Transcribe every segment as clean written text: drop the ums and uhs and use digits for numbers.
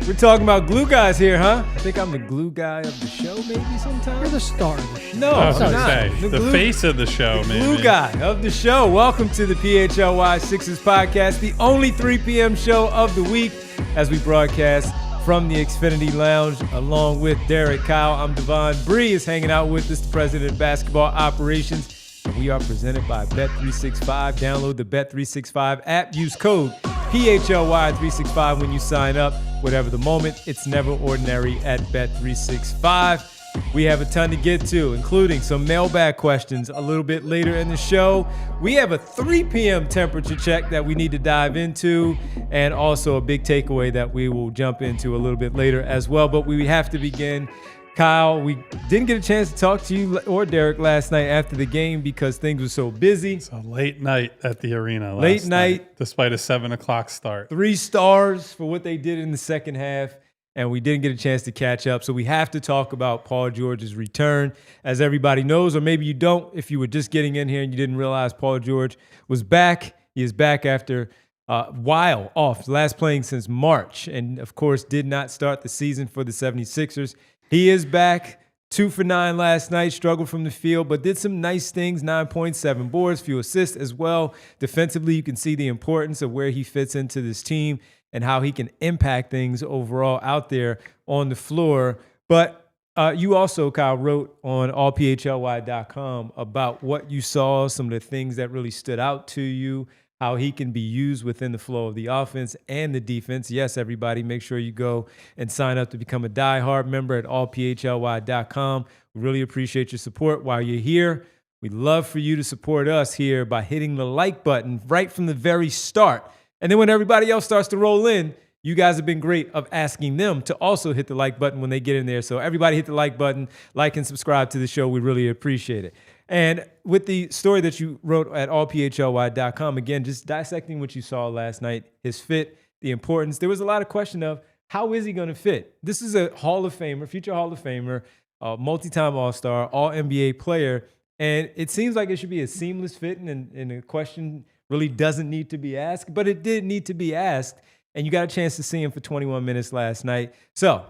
We're talking about glue guys here, huh? I think I'm the glue guy of the show, maybe sometimes. You're the star of the show. No, I was I'm going to not. say, the face of the show, maybe. Glue guy of the show. Welcome to the PHLY Sixers podcast, the only 3 p.m. show of the week as we broadcast from the Xfinity Lounge along with Derek Kyle. I'm Devon. Bree is hanging out with us, the president of basketball operations. And we are presented by Bet365. Download the Bet365 app. Use code PHLY365 when you sign up. Whatever the moment, it's never ordinary at Bet365. We have a ton to get to, including some mailbag questions a little bit later in the show. We have a 3 p.m. temperature check that we need to dive into, and also a big takeaway that we will jump into a little bit later as well. But we have to begin. Kyle, we didn't get a chance to talk to you or Derek last night after the game because things were so busy. So late night at the arena last night. Despite a 7 o'clock start. 3 stars for what they did in the second half, and we didn't get a chance to catch up. So we have to talk about Paul George's return. As everybody knows, or maybe you don't, if you were just getting in here and you didn't realize Paul George was back. He is back after a while off, last playing since March, and of course did not start the season for the 76ers. He is back, 2 for 9 last night, struggled from the field, but did some nice things, 9 points, 7 boards, few assists as well. Defensively, you can see the importance of where he fits into this team and how he can impact things overall out there on the floor. But you also, Kyle, wrote on allphly.com about what you saw, some of the things that really stood out to you, how he can be used within the flow of the offense and the defense. Yes, everybody, make sure you go and sign up to become a diehard member at allphly.com. We really appreciate your support while you're here. We'd love for you to support us here by hitting the like button right from the very start. And then when everybody else starts to roll in, you guys have been great of asking them to also hit the like button when they get in there. So everybody hit the like button, like and subscribe to the show. We really appreciate it. And with the story that you wrote at allphly.com, again, just dissecting what you saw last night, his fit, the importance. There was a lot of question of how is he going to fit? This is a Hall of Famer, future Hall of Famer, multi-time All-Star, All-NBA player. And it seems like it should be a seamless fit, and the question really doesn't need to be asked, but it did need to be asked. And you got a chance to see him for 21 minutes last night. So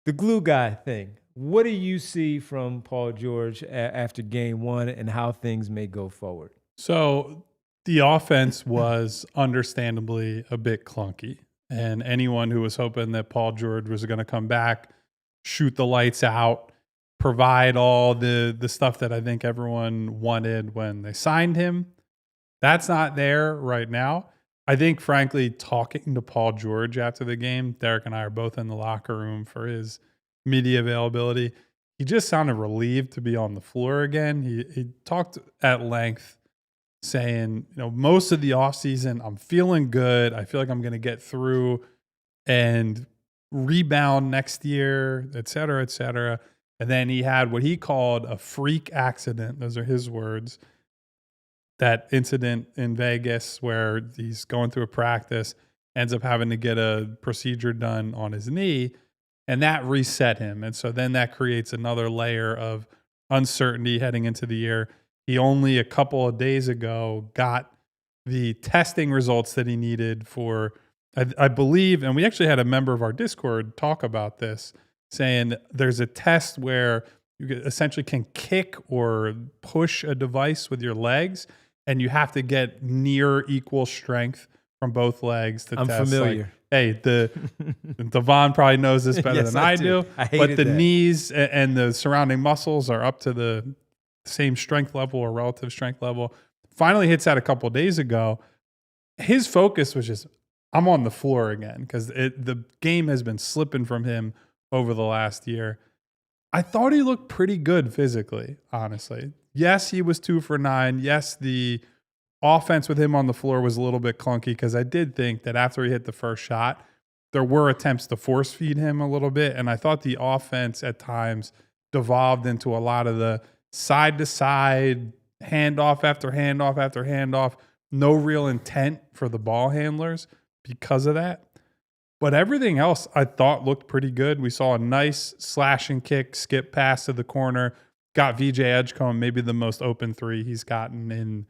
the glue guy thing. What do you see from Paul George after game one and how things may go forward? So the offense was understandably a bit clunky. And anyone who was hoping that Paul George was going to come back, shoot the lights out, provide all the stuff that I think everyone wanted when they signed him, that's not there right now. I think, frankly, talking to Paul George after the game, Derek and I are both in the locker room for his media availability. He just sounded relieved to be on the floor again. He talked at length saying, most of the offseason, I'm feeling good. I feel like I'm going to get through and rebound next year, et cetera, et cetera. And then he had what he called a freak accident. Those are his words. That incident in Vegas where he's going through a practice, ends up having to get a procedure done on his knee, and that reset him. And so then that creates another layer of uncertainty heading into the year. He only a couple of days ago got the testing results that he needed for, I believe, and we actually had a member of our Discord talk about this, saying there's a test where you essentially can kick or push a device with your legs, and you have to get near equal strength from both legs to I'm test. familiar. Hey, Devon probably knows this better Yes, than I do. But the knees and the surrounding muscles are up to the same strength level or relative strength level. Finally hits that a couple of days ago. His focus was just, I'm on the floor again, because the game has been slipping from him over the last year. I thought he looked pretty good physically, honestly. Yes, he was 2 for 9. Yes, the offense with him on the floor was a little bit clunky, because I did think that after he hit the first shot, there were attempts to force feed him a little bit. And I thought the offense at times devolved into a lot of the side-to-side, handoff after handoff after handoff, no real intent for the ball handlers because of that. But everything else I thought looked pretty good. We saw a nice slash and kick, skip pass to the corner, got VJ Edgecombe maybe the most open three he's gotten in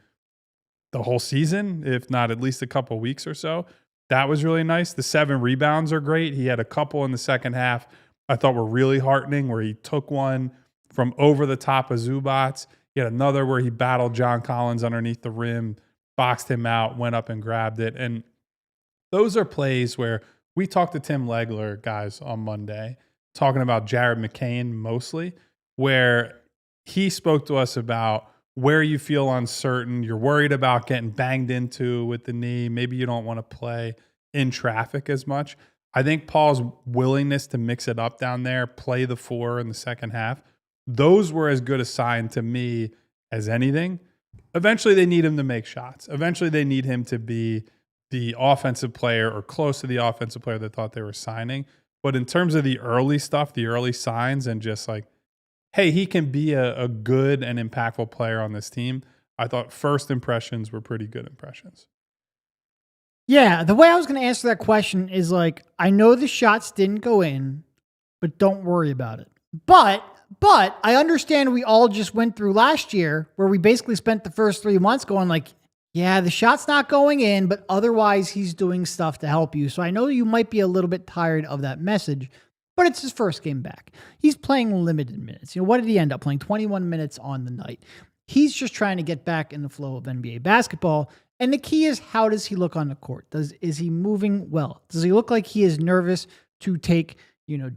the whole season, if not at least a couple weeks or so. That was really nice. The 7 rebounds are great. He had a couple in the second half I thought were really heartening, where he took one from over the top of Zubac. He had another where he battled John Collins underneath the rim, boxed him out, went up and grabbed it. And those are plays where we talked to Tim Legler, guys, on Monday, talking about Jared McCain mostly, where he spoke to us about where you feel uncertain, you're worried about getting banged into with the knee, maybe you don't want to play in traffic as much. I think Paul's willingness to mix it up down there, play the 4 in the second half, those were as good a sign to me as anything. Eventually, they need him to make shots. Eventually, they need him to be the offensive player or close to the offensive player they thought they were signing. But in terms of the early stuff, the early signs, and just like, hey, he can be a good and impactful player on this team, I thought first impressions were pretty good impressions. Yeah, the way I was going to answer that question is like, I know the shots didn't go in, but don't worry about it. But I understand we all just went through last year where we basically spent the first 3 months going like, yeah, the shot's not going in, but otherwise he's doing stuff to help you. So I know you might be a little bit tired of that message, but it's his first game back. He's playing limited minutes. You know, what did he end up playing? 21 minutes on the night. He's just trying to get back in the flow of NBA basketball. And the key is, how does he look on the court? Is he moving well? Does he look like he is nervous to take,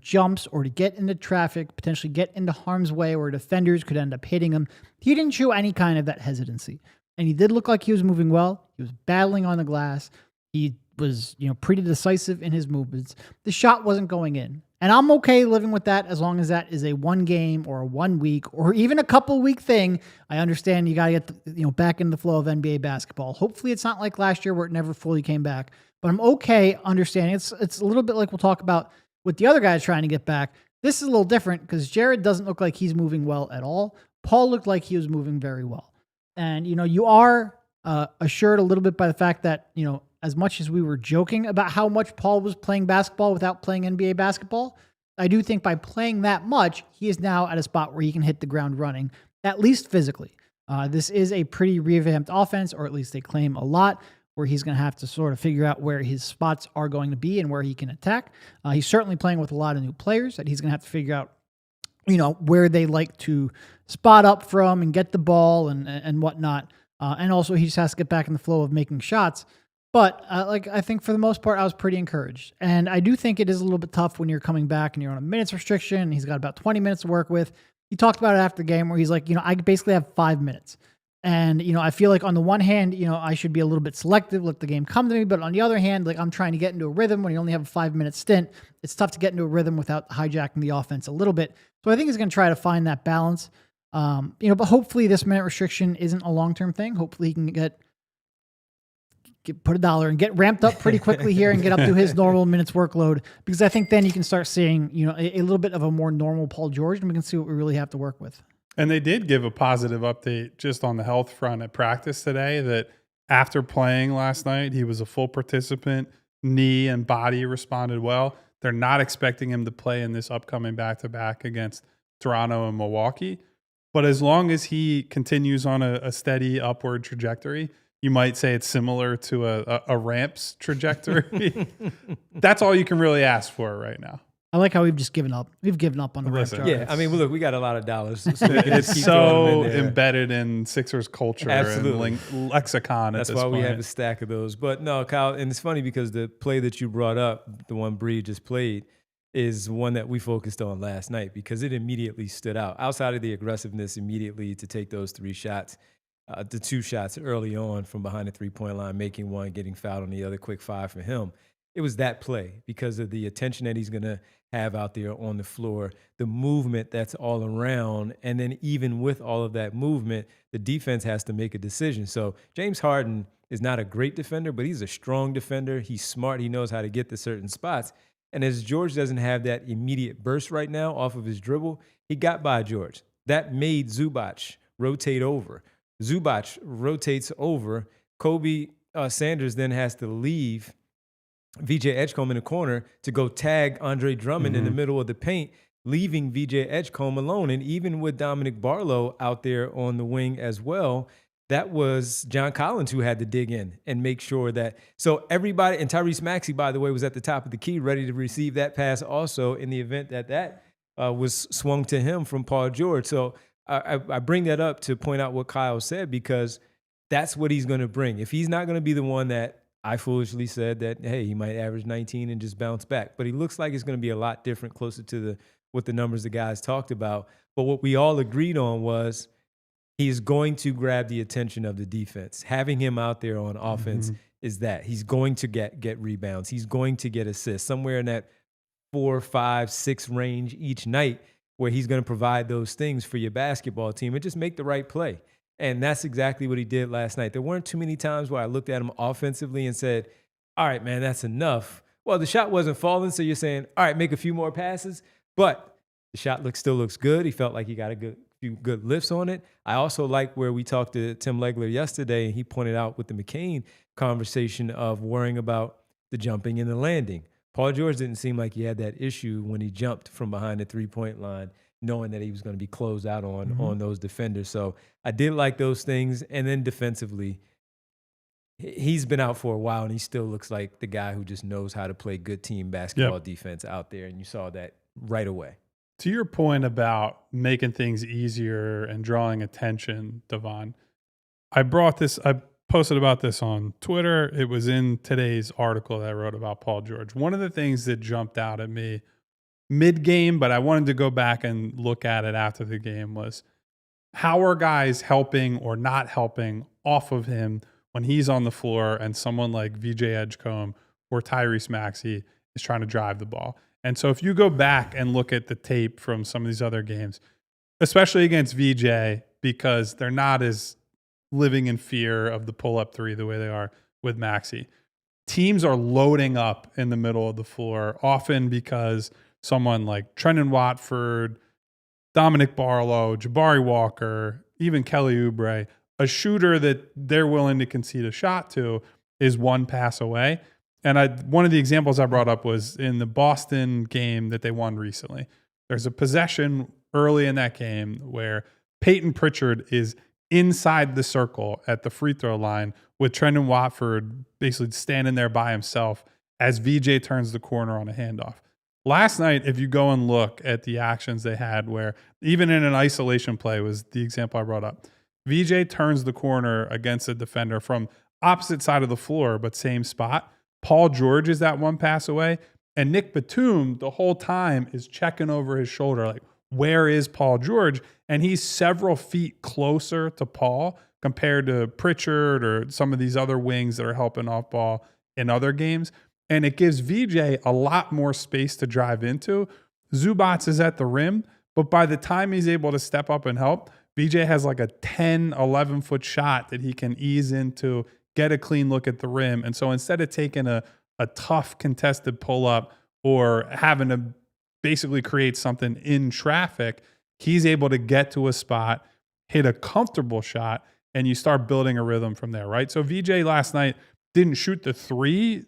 jumps or to get into traffic, potentially get into harm's way where defenders could end up hitting him? He didn't show any kind of that hesitancy. And he did look like he was moving well. He was battling on the glass. He was, pretty decisive in his movements. The shot wasn't going in. And I'm okay living with that as long as that is a 1 game or a 1 week or even a couple week thing. I understand you got to get back in the flow of NBA basketball. Hopefully it's not like last year where it never fully came back. But I'm okay understanding. It's a little bit like we'll talk about with the other guys trying to get back. This is a little different because Jared doesn't look like he's moving well at all. Paul looked like he was moving very well. And, you are assured a little bit by the fact that, as much as we were joking about how much Paul was playing basketball without playing NBA basketball, I do think by playing that much, he is now at a spot where he can hit the ground running, at least physically. This is a pretty revamped offense, or at least they claim a lot, where he's going to have to sort of figure out where his spots are going to be and where he can attack. He's certainly playing with a lot of new players that he's going to have to figure out, where they like to spot up from and get the ball and whatnot. And also he just has to get back in the flow of making shots. But I think for the most part, I was pretty encouraged. And I do think it is a little bit tough when you're coming back and you're on a minutes restriction. And he's got about 20 minutes to work with. He talked about it after the game where he's like, I basically have 5 minutes. And, I feel like on the one hand, I should be a little bit selective, let the game come to me. But on the other hand, I'm trying to get into a rhythm when you only have a 5-minute stint. It's tough to get into a rhythm without hijacking the offense a little bit. So I think he's going to try to find that balance. But hopefully this minute restriction isn't a long-term thing. Hopefully he can put $1 and get ramped up pretty quickly here and get up to his normal minutes workload, because I think then you can start seeing, a little bit of a more normal Paul George, and we can see what we really have to work with. And they did give a positive update just on the health front at practice today, that after playing last night, he was a full participant, knee and body responded well. They're not expecting him to play in this upcoming back-to-back against Toronto and Milwaukee. But as long as he continues on a steady upward trajectory, you might say it's similar to a ramp's trajectory. That's all you can really ask for right now. I like how we've just given up. We've given up on the ramp. Yeah, I mean, look, we got a lot of dollars. So it's so embedded in Sixers culture Absolutely. and lexicon. That's why we have a stack of those. But no, Kyle, and it's funny because the play that you brought up, the one Bree just played, is one that we focused on last night because it immediately stood out. Outside of the aggressiveness immediately to take those 3 shots, the 2 shots early on from behind the 3-point line, making one, getting fouled on the other, quick 5 for him. It was that play because of the attention that he's going to have out there on the floor, the movement that's all around, and then even with all of that movement, the defense has to make a decision. So James Harden is not a great defender, but he's a strong defender. He's smart. He knows how to get to certain spots. And as George doesn't have that immediate burst right now off of his dribble, he got by George. That made Zubac rotate over. Zubac rotates over. Kobe Sanders then has to leave VJ Edgecombe in the corner to go tag Andre Drummond in the middle of the paint, leaving VJ Edgecombe alone. And even with Dominic Barlow out there on the wing as well, that was John Collins who had to dig in and make sure that. So everybody, and Tyrese Maxey, by the way, was at the top of the key, ready to receive that pass also in the event that was swung to him from Paul George. So I bring that up to point out what Kyle said, because that's what he's going to bring. If he's not going to be the one that I foolishly said that, hey, he might average 19 and just bounce back, but he looks like it's going to be a lot different, closer to what the numbers the guys talked about. But what we all agreed on was he's going to grab the attention of the defense. Having him out there on offense is that. He's going to get rebounds. He's going to get assists somewhere in that 4, 5, 6 range each night, where he's going to provide those things for your basketball team and just make the right play. And that's exactly what he did last night. There weren't too many times where I looked at him offensively and said, all right, man, that's enough. Well, the shot wasn't falling, so you're saying, all right, make a few more passes. But the shot still looks good. He felt like he got a few good lifts on it. I also like where we talked to Tim Legler yesterday, and he pointed out with the McCain conversation of worrying about the jumping and the landing. Paul George didn't seem like he had that issue when he jumped from behind the three-point line, knowing that he was going to be closed out on those defenders. So I did like those things. And then defensively, he's been out for a while, and he still looks like the guy who just knows how to play good team basketball defense out there. And you saw that right away. To your point about making things easier and drawing attention, Devon, I posted about this on Twitter. It was in today's article that I wrote about Paul George. One of the things that jumped out at me mid-game, but I wanted to go back and look at it after the game, was how are guys helping or not helping off of him when he's on the floor and someone like VJ Edgecombe or Tyrese Maxey is trying to drive the ball. And so if you go back and look at the tape from some of these other games, especially against VJ, because they're not as living in fear of the pull-up three the way they are with Maxey, teams are loading up in the middle of the floor, often because someone like Trendon Watford, Dominic Barlow, Jabari Walker, even Kelly Oubre, a shooter that they're willing to concede a shot to, is one pass away. And one of the examples I brought up was in the Boston game that they won recently. There's a possession early in that game where Peyton Pritchard is inside the circle at the free throw line with Trendon Watford basically standing there by himself as VJ turns the corner on a handoff. Last night, if you go and look at the actions they had, where even in an isolation play was the example I brought up, VJ turns the corner against a defender from opposite side of the floor, but same spot. Paul George is that one pass away, and Nick Batum the whole time is checking over his shoulder, like, where is Paul George? And he's several feet closer to Paul compared to Pritchard or some of these other wings that are helping off ball in other games. And it gives VJ a lot more space to drive into. Zubats is at the rim, but by the time he's able to step up and help, VJ has like a 10, 11-foot shot that he can ease into, get a clean look at the rim. And so instead of taking a tough contested pull-up or having to basically create something in traffic, he's able to get to a spot, hit a comfortable shot, and you start building a rhythm from there, right? So VJ last night didn't shoot the three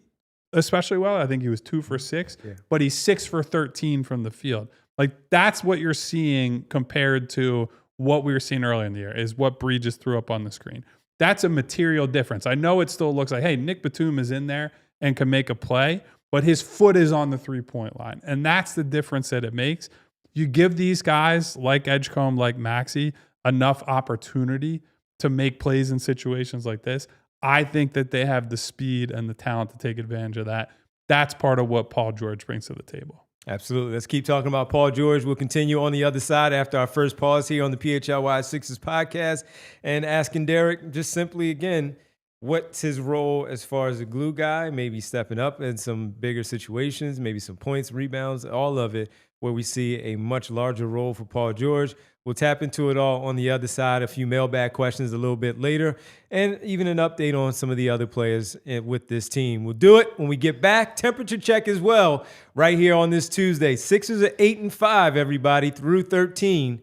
especially well. I think he was 2 for 6, but he's 6 for 13 from the field. Like, that's what you're seeing compared to what we were seeing earlier in the year, is what Bree just threw up on the screen. That's a material difference. I know it still looks like, hey, Nick Batum is in there and can make a play, but his foot is on the three-point line. And that's the difference that it makes. You give these guys like Edgecombe, like Maxey, enough opportunity to make plays in situations like this. I think that they have the speed and the talent to take advantage of that. That's part of what Paul George brings to the table. Absolutely. Let's keep talking about Paul George. We'll continue on the other side after our first pause here on the PHLY Sixers podcast, and asking Derek just simply again, what's his role as far as a glue guy, maybe stepping up in some bigger situations, maybe some points, rebounds, all of it, where we see a much larger role for Paul George. We'll tap into it all on the other side, a few mailbag questions a little bit later, and even an update on some of the other players with this team. We'll do it when we get back. Temperature check as well, right here on this Tuesday. Sixers are 8-5, everybody, through 13.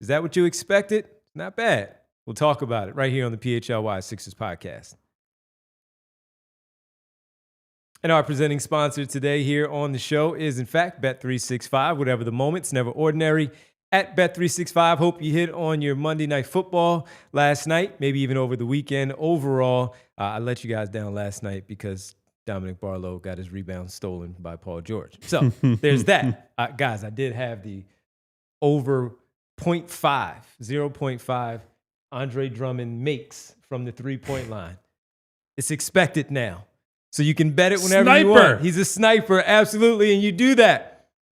Is that what you expected? Not bad. We'll talk about it right here on the PHLY Sixers podcast. And our presenting sponsor today here on the show is, in fact, Bet365. Whatever the moment, it's never ordinary. at Bet365. Hope you hit on your Monday Night Football last night, maybe even over the weekend. Overall, I let you guys down last night because Dominic Barlow got his rebound stolen by Paul George. So there's that. Guys, I did have the over 0.5 Andre Drummond makes from the three-point line. It's expected now. So you can bet it whenever you want. He's a sniper, absolutely, and you do that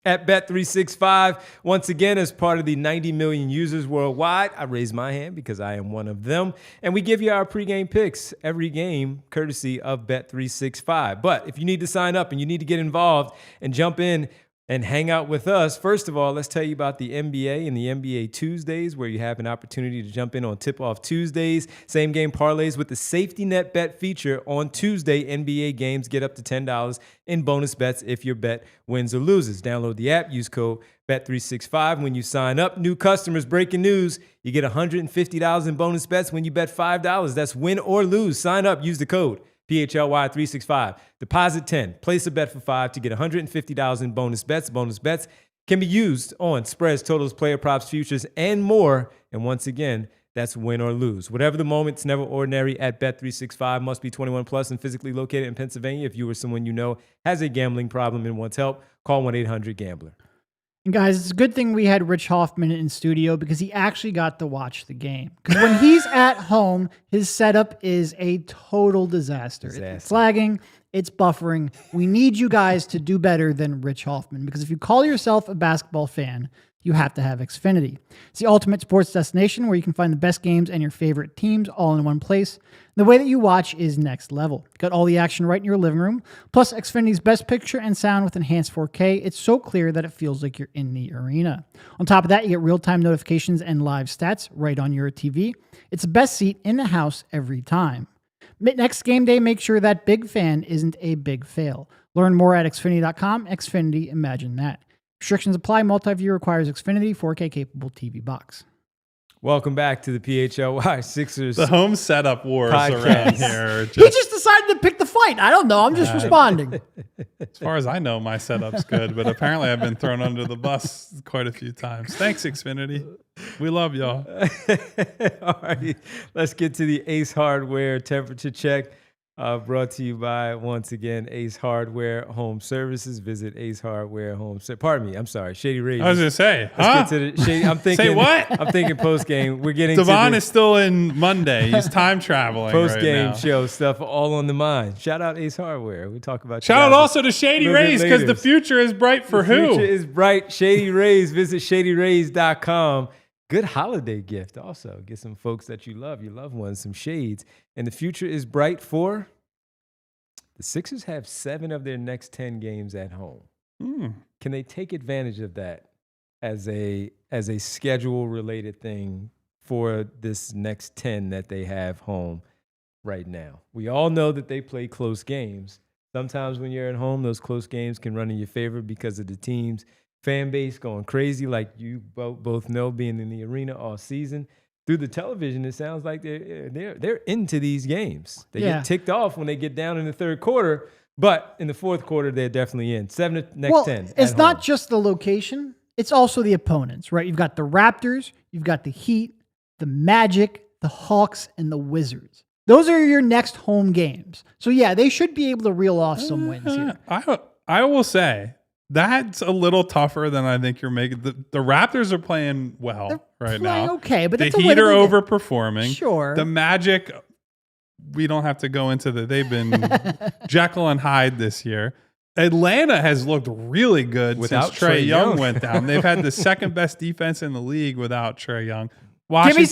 at Bet365. Once again, as part of the 90 million users worldwide, I raise my hand because I am one of them. And we give you our pregame picks every game, courtesy of Bet365. But if you need to sign up and you need to get involved and jump in and hang out with us, first of all, let's tell you about the NBA and the NBA Tuesdays, where you have an opportunity to jump in on tip-off Tuesdays, same game parlays with the safety net bet feature on Tuesday. NBA games get up to $10 in bonus bets if your bet wins or loses. Download the app, use code Bet365 when you sign up. New customers, breaking news, you get $150 in bonus bets when you bet $5. That's win or lose. Sign up, use the code PHLY 365. Deposit 10. Place a bet for $5 to get $150 in bonus bets. Bonus bets can be used on spreads, totals, player props, futures, and more. And once again, that's win or lose. Whatever the moment, it's never ordinary at Bet365. Must be 21 plus and physically located in Pennsylvania. If you or someone you know has a gambling problem and wants help, call 1-800-GAMBLER. And guys, it's a good thing we had Rich Hoffman in studio because he actually got to watch the game. Because when he's at home, his setup is a total disaster. It's flagging, it's buffering. We need you guys to do better than Rich Hoffman, because if you call yourself a basketball fan, you have to have Xfinity. It's the ultimate sports destination where you can find the best games and your favorite teams all in one place. The way that you watch is next level. Got all the action right in your living room. Plus, Xfinity's best picture and sound with enhanced 4K. It's so clear that it feels like you're in the arena. On top of that, you get real-time notifications and live stats right on your TV. It's the best seat in the house every time. Next game day, make sure that big fan isn't a big fail. Learn more at Xfinity.com. Xfinity, imagine that. Restrictions apply. Multi-view requires Xfinity 4K capable TV box. Welcome back to the PHLY Sixers. The home setup wars podcast around here. He just decided to pick the fight. I don't know. I'm just responding. As far as I know, my setup's good, but apparently I've been thrown under the bus quite a few times. Thanks, Xfinity. We love y'all. All right, let's get to the Ace Hardware temperature check. Brought to you by, once again, Ace Hardware Home Services. Visit Ace Hardware Home Services. Pardon me, I'm sorry. Shady Rays. I was going to say, Let's get to the Shady. I'm thinking. Say what? I'm thinking post-game. We're getting Devon to is still in Monday. He's time traveling post-game right now. show stuff all on the mind. Shout out Ace Hardware. We talk about Shout out also to Shady Rays, because the future is bright for who? The future is bright. Shady Rays. Visit shadyrays.com. Good holiday gift also. Get some folks that you love, your loved ones, some shades. And the future is bright for the Sixers. Have 7 of their next 10 games at home. Can they take advantage of that as a schedule-related thing for this next 10 that they have home right now? We all know that they play close games. Sometimes when you're at home, those close games can run in your favor because of the team's fan base going crazy, like you both know, being in the arena all season. Through the television, it sounds like they're into these games. They get ticked off when they get down in the third quarter, but in the fourth quarter, they're definitely in. 7 of next 10. It's not just the location. It's also the opponents, right? You've got the Raptors, you've got the Heat, the Magic, the Hawks, and the Wizards. Those are your next home games. So, yeah, they should be able to reel off some wins here. I will say, that's a little tougher than I think you're making. The Raptors are playing well right now. Okay, but the Heat are overperforming. Sure. The Magic, we don't have to go into that. They've been Jekyll and Hyde this year. Atlanta has looked really good since Trae Young went down. They've had the second best defense in the league without Trae Young.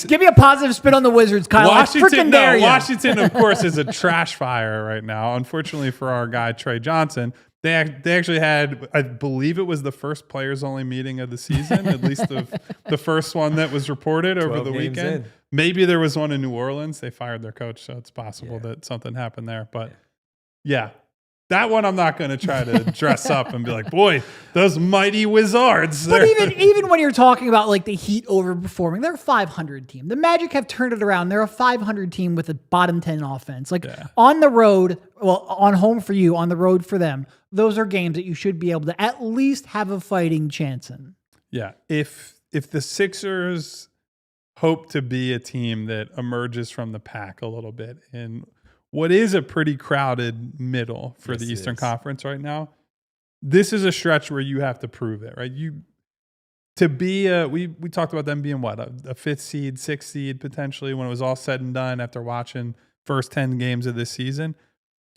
Give me a positive spin on the Wizards, Kyle. Washington, of course, is a trash fire right now. Unfortunately for our guy Trey Johnson. They actually had, I believe it was the first players-only meeting of the season, at least the first one that was reported over the weekend. Maybe there was one in New Orleans. They fired their coach, so it's possible that something happened there. But, yeah, that one I'm not going to try to dress up and be like, boy, those mighty Wizards. But even when you're talking about like the Heat overperforming, they're a 500 team. The Magic have turned it around. They're a 500 team with a bottom 10 offense. On the road, on home for you, on the road for them, those are games that you should be able to at least have a fighting chance in. Yeah, if if the Sixers hope to be a team that emerges from the pack a little bit in what is a pretty crowded middle for the Eastern Conference right now, this is a stretch where you have to prove it, right? We talked about them being what, a fifth seed, sixth seed potentially when it was all said and done after watching first 10 games of this season.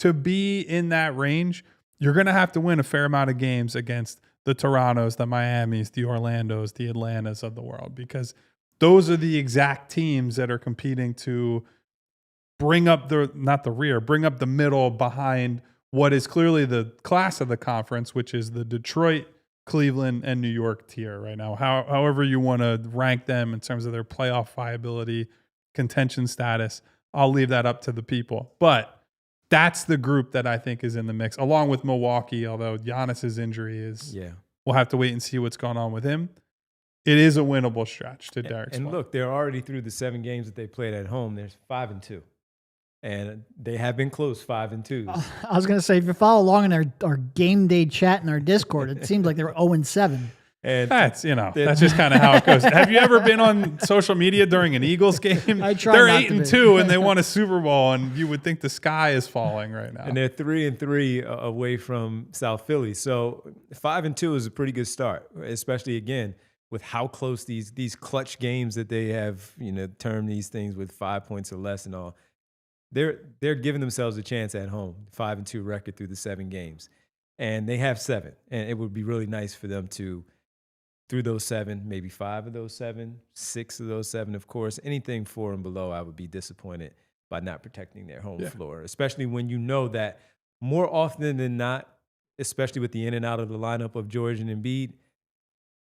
To be in that range, you're going to have to win a fair amount of games against the Torontos, the Miamis, the Orlandos, the Atlantas of the world, because those are the exact teams that are competing to bring up bring up the middle behind what is clearly the class of the conference, which is the Detroit, Cleveland, and New York tier right now. However you want to rank them in terms of their playoff viability, contention status, I'll leave that up to the people. But that's the group that I think is in the mix, along with Milwaukee, although Giannis's injury is, we'll have to wait and see what's going on with him. It is a winnable stretch to Derek's point. And look, they're already through the 7 games that they played at home. There's 5-2. And they have been close 5-2. I was going to say, if you follow along in our game day chat in our Discord, it seems like they were 0-7. And that's just kind of how it goes. Have you ever been on social media during an Eagles game? I try. They're 8-2 and they won a Super Bowl, and you would think the sky is falling right now. And they're 3-3 away from South Philly. So 5-2 is a pretty good start, especially again with how close these clutch games that they have, termed these things with 5 points or less and all. They're giving themselves a chance at home, 5-2 record through the 7 games, and they have 7. And it would be really nice for them to, through those 7, maybe 5 of those 7, 6 of those 7, of course, anything 4 and below, I would be disappointed by not protecting their home floor, especially when you know that more often than not, especially with the in and out of the lineup of George and Embiid,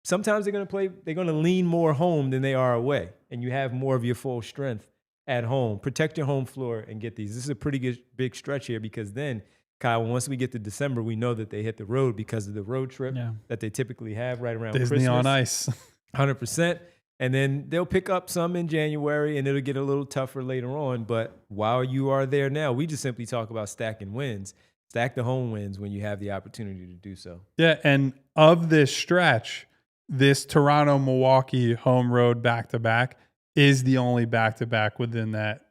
sometimes they're going to lean more home than they are away, and you have more of your full strength at home. Protect your home floor and get these. This is a pretty good big stretch here, because then, Kyle, once we get to December, we know that they hit the road because of the road trip that they typically have right around Disney Christmas. on ice. 100%. And then they'll pick up some in January, and it'll get a little tougher later on. But while you are there now, we just simply talk about stacking wins. Stack the home wins when you have the opportunity to do so. Yeah, and of this stretch, this Toronto-Milwaukee home road back-to-back is the only back-to-back within that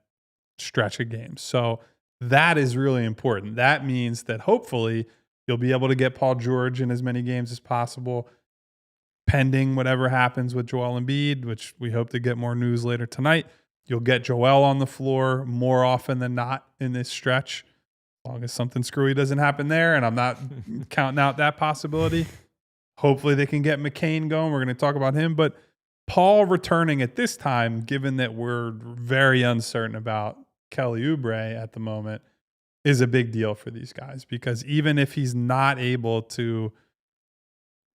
stretch of games. So that is really important. That means that hopefully you'll be able to get Paul George in as many games as possible, pending whatever happens with Joel Embiid, which we hope to get more news later tonight. You'll get Joel on the floor more often than not in this stretch, as long as something screwy doesn't happen there, and I'm not counting out that possibility. Hopefully they can get McCain going. We're going to talk about him, but Paul returning at this time, given that we're very uncertain about Kelly Oubre at the moment, is a big deal for these guys, because even if he's not able to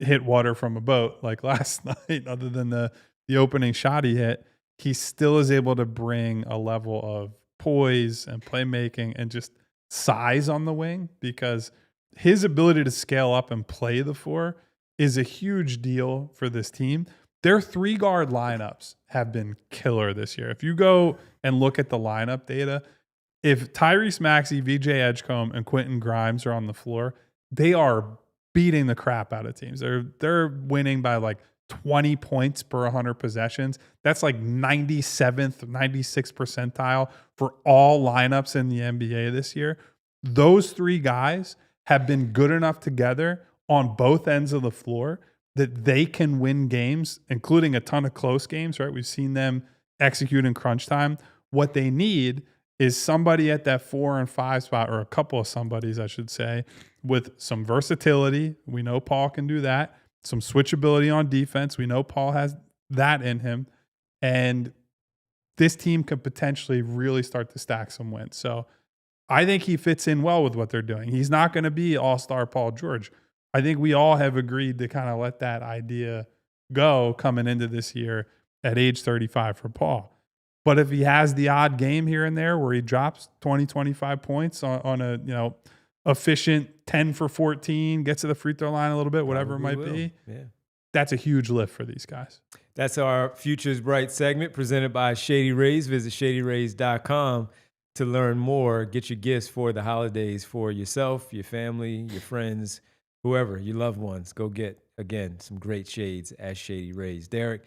hit water from a boat like last night, other than the opening shot he hit, he still is able to bring a level of poise and playmaking and just size on the wing, because his ability to scale up and play the 4 is a huge deal for this team. Their 3-guard lineups have been killer this year. If you go and look at the lineup data, if Tyrese Maxey, VJ Edgecombe, and Quentin Grimes are on the floor, they are beating the crap out of teams. They're winning by like 20 points per 100 possessions. That's like 97th, 96th percentile for all lineups in the NBA this year. Those 3 guys have been good enough together on both ends of the floor that they can win games, including a ton of close games, right? We've seen them execute in crunch time. What they need is somebody at that 4 and 5 spot, or a couple of somebodies, I should say, with some versatility. We know Paul can do that. Some switchability on defense. We know Paul has that in him. And this team could potentially really start to stack some wins. So I think he fits in well with what they're doing. He's not going to be all-star Paul George. I think we all have agreed to kind of let that idea go coming into this year at age 35 for Paul. But if he has the odd game here and there where he drops 20, 25 points on a, efficient 10 for 14, gets to the free throw line a little bit, whatever it might be, that's a huge lift for these guys. That's our Futures Bright segment presented by Shady Rays. Visit shadyrays.com to learn more. Get your gifts for the holidays for yourself, your family, your friends, whoever, your loved ones. Go get again, some great shades as Shady Rays. Derek,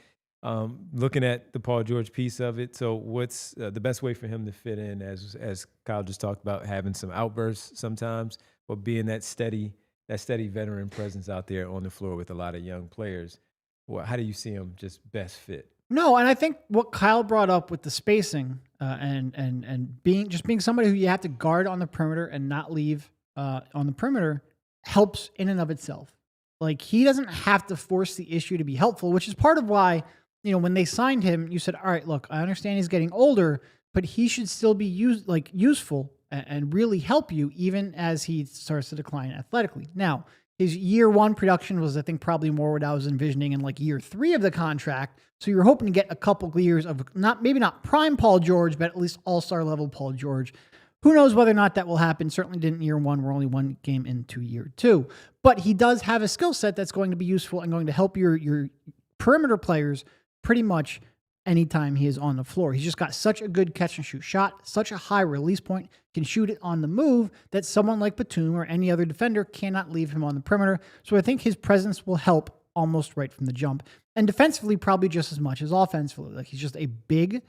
looking at the Paul George piece of it, so what's the best way for him to fit in, as Kyle just talked about, having some outbursts sometimes, but being that steady veteran presence out there on the floor with a lot of young players? Well, how do you see him just best fit? No, and I think what Kyle brought up with the spacing and being somebody who you have to guard on the perimeter and not leave on the perimeter helps in and of itself. Like, he doesn't have to force the issue to be helpful, which is part of why, when they signed him, you said, all right, look, I understand he's getting older, but he should still be useful and really help you even as he starts to decline athletically. Now, his year one production was, I think, probably more what I was envisioning in like year 3 of the contract. So you're hoping to get a couple years of maybe not prime Paul George, but at least all-star level Paul George. Who knows whether or not that will happen? Certainly didn't year 1. We're only 1 game into year 2. But he does have a skill set that's going to be useful and going to help your perimeter players pretty much anytime he is on the floor. He's just got such a good catch and shoot shot, such a high release point, can shoot it on the move that someone like Batum or any other defender cannot leave him on the perimeter. So I think his presence will help almost right from the jump. And defensively, probably just as much as offensively. Like, he's just a big,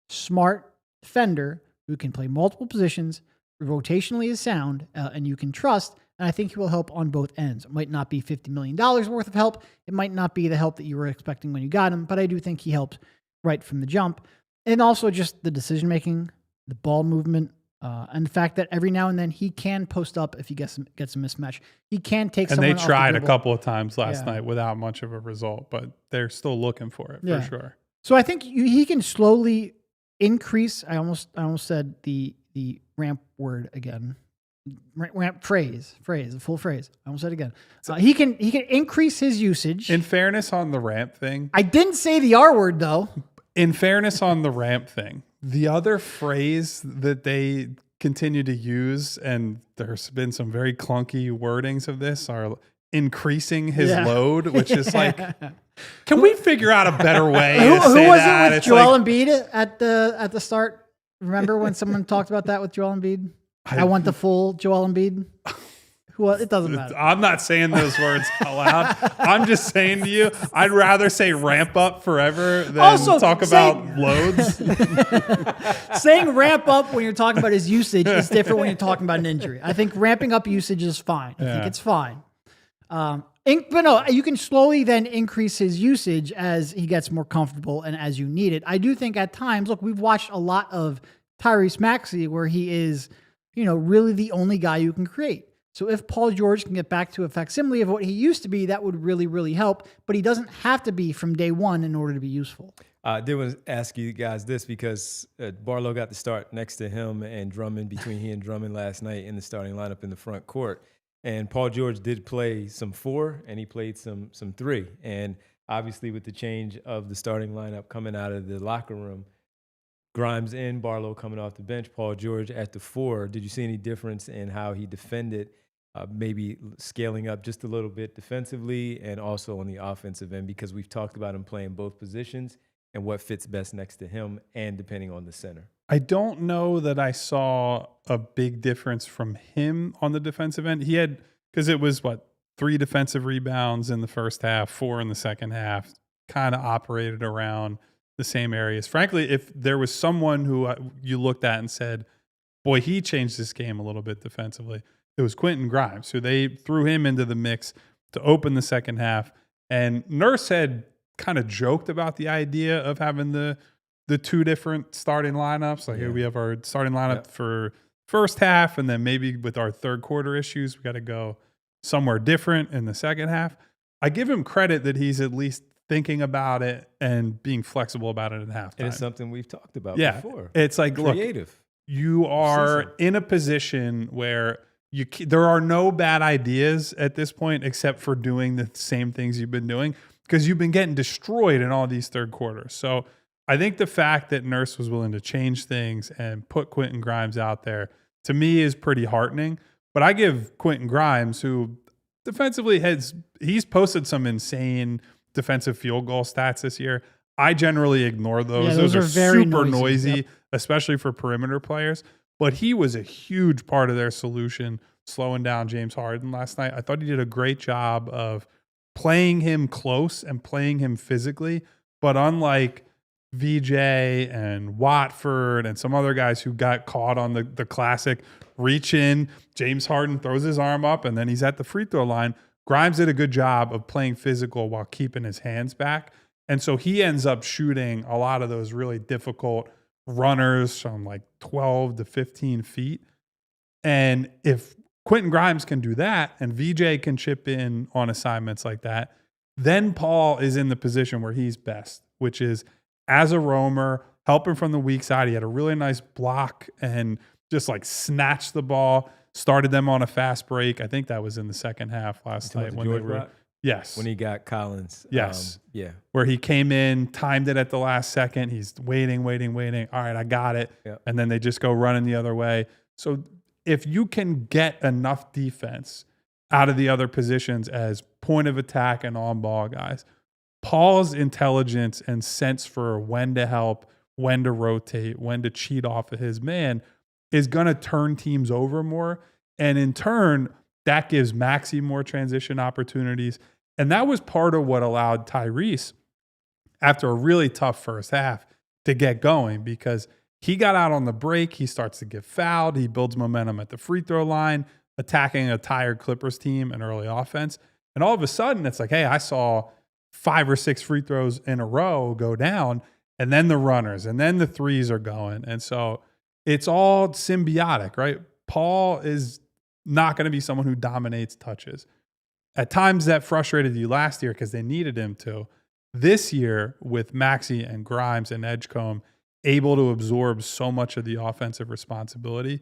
smart defender who can play multiple positions, rotationally is sound, and you can trust. And I think he will help on both ends. It might not be $50 million worth of help. It might not be the help that you were expecting when you got him, but I do think he helps right from the jump. And also just the decision-making, the ball movement, and the fact that every now and then he can post up if he gets a mismatch. He can take someone off the dribble. And they tried a couple of times last night without much of a result, but they're still looking for it for sure. So I think he can slowly increase. I almost said the ramp word again. Ramp phrase, the full phrase. I almost said it again. He can increase his usage. In fairness on the ramp thing. I didn't say the R word though. In fairness on the ramp thing, the other phrase that they continue to use, and there's been some very clunky wordings of this, are increasing his load, which is like, can we figure out a better way to say who was that? it with Joel Embiid at the start? Remember when someone talked about that with Joel Embiid? I want the full Joel Embiid. It doesn't matter. I'm not saying those words out loud. I'm just saying to you, I'd rather say ramp up forever than talk about loads. Saying ramp up when you're talking about his usage is different when you're talking about an injury. I think ramping up usage is fine. I think it's fine. But no, you can slowly then increase his usage as he gets more comfortable and as you need it. I do think at times, look, we've watched a lot of Tyrese Maxey where he is, really the only guy you can create. So if Paul George can get back to a facsimile of what he used to be, that would really, really help. But he doesn't have to be from day one in order to be useful. I did want to ask you guys this because Barlow got the start next to him and Drummond, between he and Drummond last night in the starting lineup in the front court. And Paul George did play some 4 and he played some 3. And obviously with the change of the starting lineup coming out of the locker room, Grimes in, Barlow coming off the bench, Paul George at the 4. Did you see any difference in how he defended, maybe scaling up just a little bit defensively and also on the offensive end? Because we've talked about him playing both positions and what fits best next to him and depending on the center. I don't know that I saw a big difference from him on the defensive end. He had, because it was 3 defensive rebounds in the first half, 4 in the second half, kind of operated around the same areas. Frankly, if there was someone who you looked at and said, boy, he changed this game a little bit defensively, it was Quentin Grimes, who they threw him into the mix to open the second half. And Nurse had kind of joked about the idea of having the 2 different starting lineups. Like, we have our starting lineup for first half, and then maybe with our third quarter issues, we got to go somewhere different in the second half. I give him credit that he's at least thinking about it and being flexible about it at halftime. And it's something we've talked about before. It's like, creative. Look, you are in a position where there are no bad ideas at this point except for doing the same things you've been doing because you've been getting destroyed in all these third quarters. So I think the fact that Nurse was willing to change things and put Quentin Grimes out there, to me, is pretty heartening. But I give Quentin Grimes, who defensively he's posted some insane defensive field goal stats this year. I generally ignore those. Yeah, those are very super noisy, yep. especially for perimeter players. But he was a huge part of their solution slowing down James Harden last night. I thought he did a great job of playing him close and playing him physically. But unlike VJ and Watford and some other guys who got caught on the classic reach in, James Harden throws his arm up and then he's at the free throw line. Grimes did a good job of playing physical while keeping his hands back. And so he ends up shooting a lot of those really difficult runners from like 12 to 15 feet. And if Quentin Grimes can do that and VJ can chip in on assignments like that, then Paul is in the position where he's best, which is as a roamer, helping from the weak side. He had a really nice block and just like snatched the ball, started them on a fast break. I think that was in the second half last night when they were. Yes. When he got Collins. Yes. Yeah. Where he came in, timed it at the last second. He's waiting. All right, I got it. Yep. And then they just go running the other way. So if you can get enough defense out of the other positions as point of attack and on ball guys, Paul's intelligence and sense for when to help, when to rotate, when to cheat off of his man is going to turn teams over more. And in turn, that gives Maxey more transition opportunities. And that was part of what allowed Tyrese, after a really tough first half, to get going, because he got out on the break. He starts to get fouled. He builds momentum at the free throw line, attacking a tired Clippers team and early offense. And all of a sudden, it's like, hey, I saw 5 or 6 free throws in a row go down, and then the runners, and then the threes are going. And so it's all symbiotic, right? Paul is not going to be someone who dominates touches. At times that frustrated you last year because they needed him to. This year, with Maxey and Grimes and Edgecombe able to absorb so much of the offensive responsibility,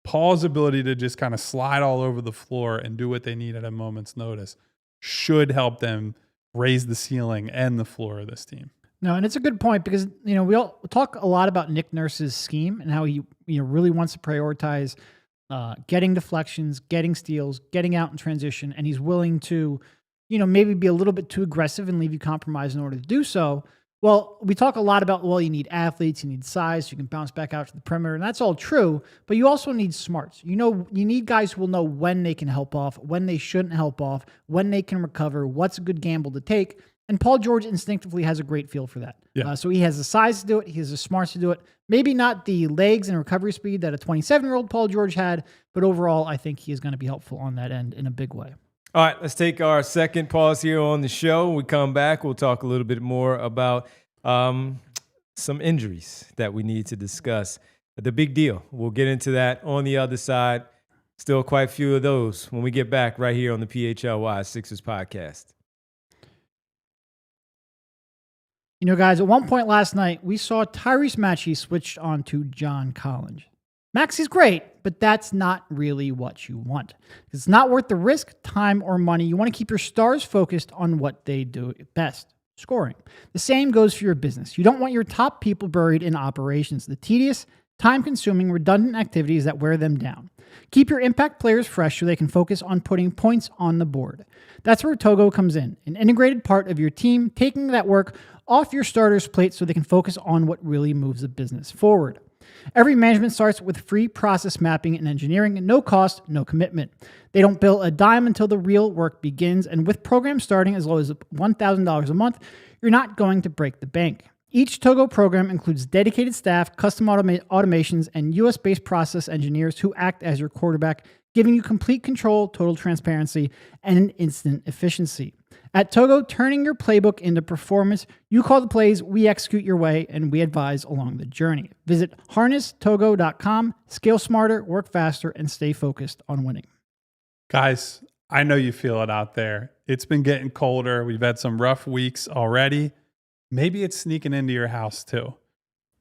Paul's ability to just kind of slide all over the floor and do what they need at a moment's notice should help them raise the ceiling and the floor of this team. No, and it's a good point because, we all talk a lot about Nick Nurse's scheme and how he, really wants to prioritize getting deflections, getting steals, getting out in transition, and he's willing to, maybe be a little bit too aggressive and leave you compromised in order to do so. Well, we talk a lot about, you need athletes, you need size, so you can bounce back out to the perimeter, and that's all true, but you also need smarts. You need guys who will know when they can help off, when they shouldn't help off, when they can recover, what's a good gamble to take, and Paul George instinctively has a great feel for that. Yeah. So he has the size to do it, he has the smarts to do it, maybe not the legs and recovery speed that a 27-year-old Paul George had, but overall, I think he is going to be helpful on that end in a big way. All right, let's take our second pause here on the show. When we come back, we'll talk a little bit more about some injuries that we need to discuss. The big deal. We'll get into that on the other side. Still quite a few of those when we get back right here on the PHLY Sixers podcast. Guys, at one point last night, we saw Tyrese Maxey switched on to John Collins. Maxey's great, but that's not really what you want. It's not worth the risk, time, or money. You want to keep your stars focused on what they do best, scoring. The same goes for your business. You don't want your top people buried in operations, the tedious, time-consuming, redundant activities that wear them down. Keep your impact players fresh so they can focus on putting points on the board. That's where Togo comes in, an integrated part of your team, taking that work off your starters' plate so they can focus on what really moves the business forward. Every management starts with free process mapping and engineering, no cost, no commitment. They don't bill a dime until the real work begins, and with programs starting as low as $1,000 a month, you're not going to break the bank. Each Togo program includes dedicated staff, custom automations, and US-based process engineers who act as your quarterback, giving you complete control, total transparency, and an instant efficiency. At Togo, turning your playbook into performance, you call the plays, we execute your way, and we advise along the journey. Visit harnesstogo.com, scale smarter, work faster, and stay focused on winning. Guys, I know you feel it out there. It's been getting colder. We've had some rough weeks already. Maybe it's sneaking into your house too.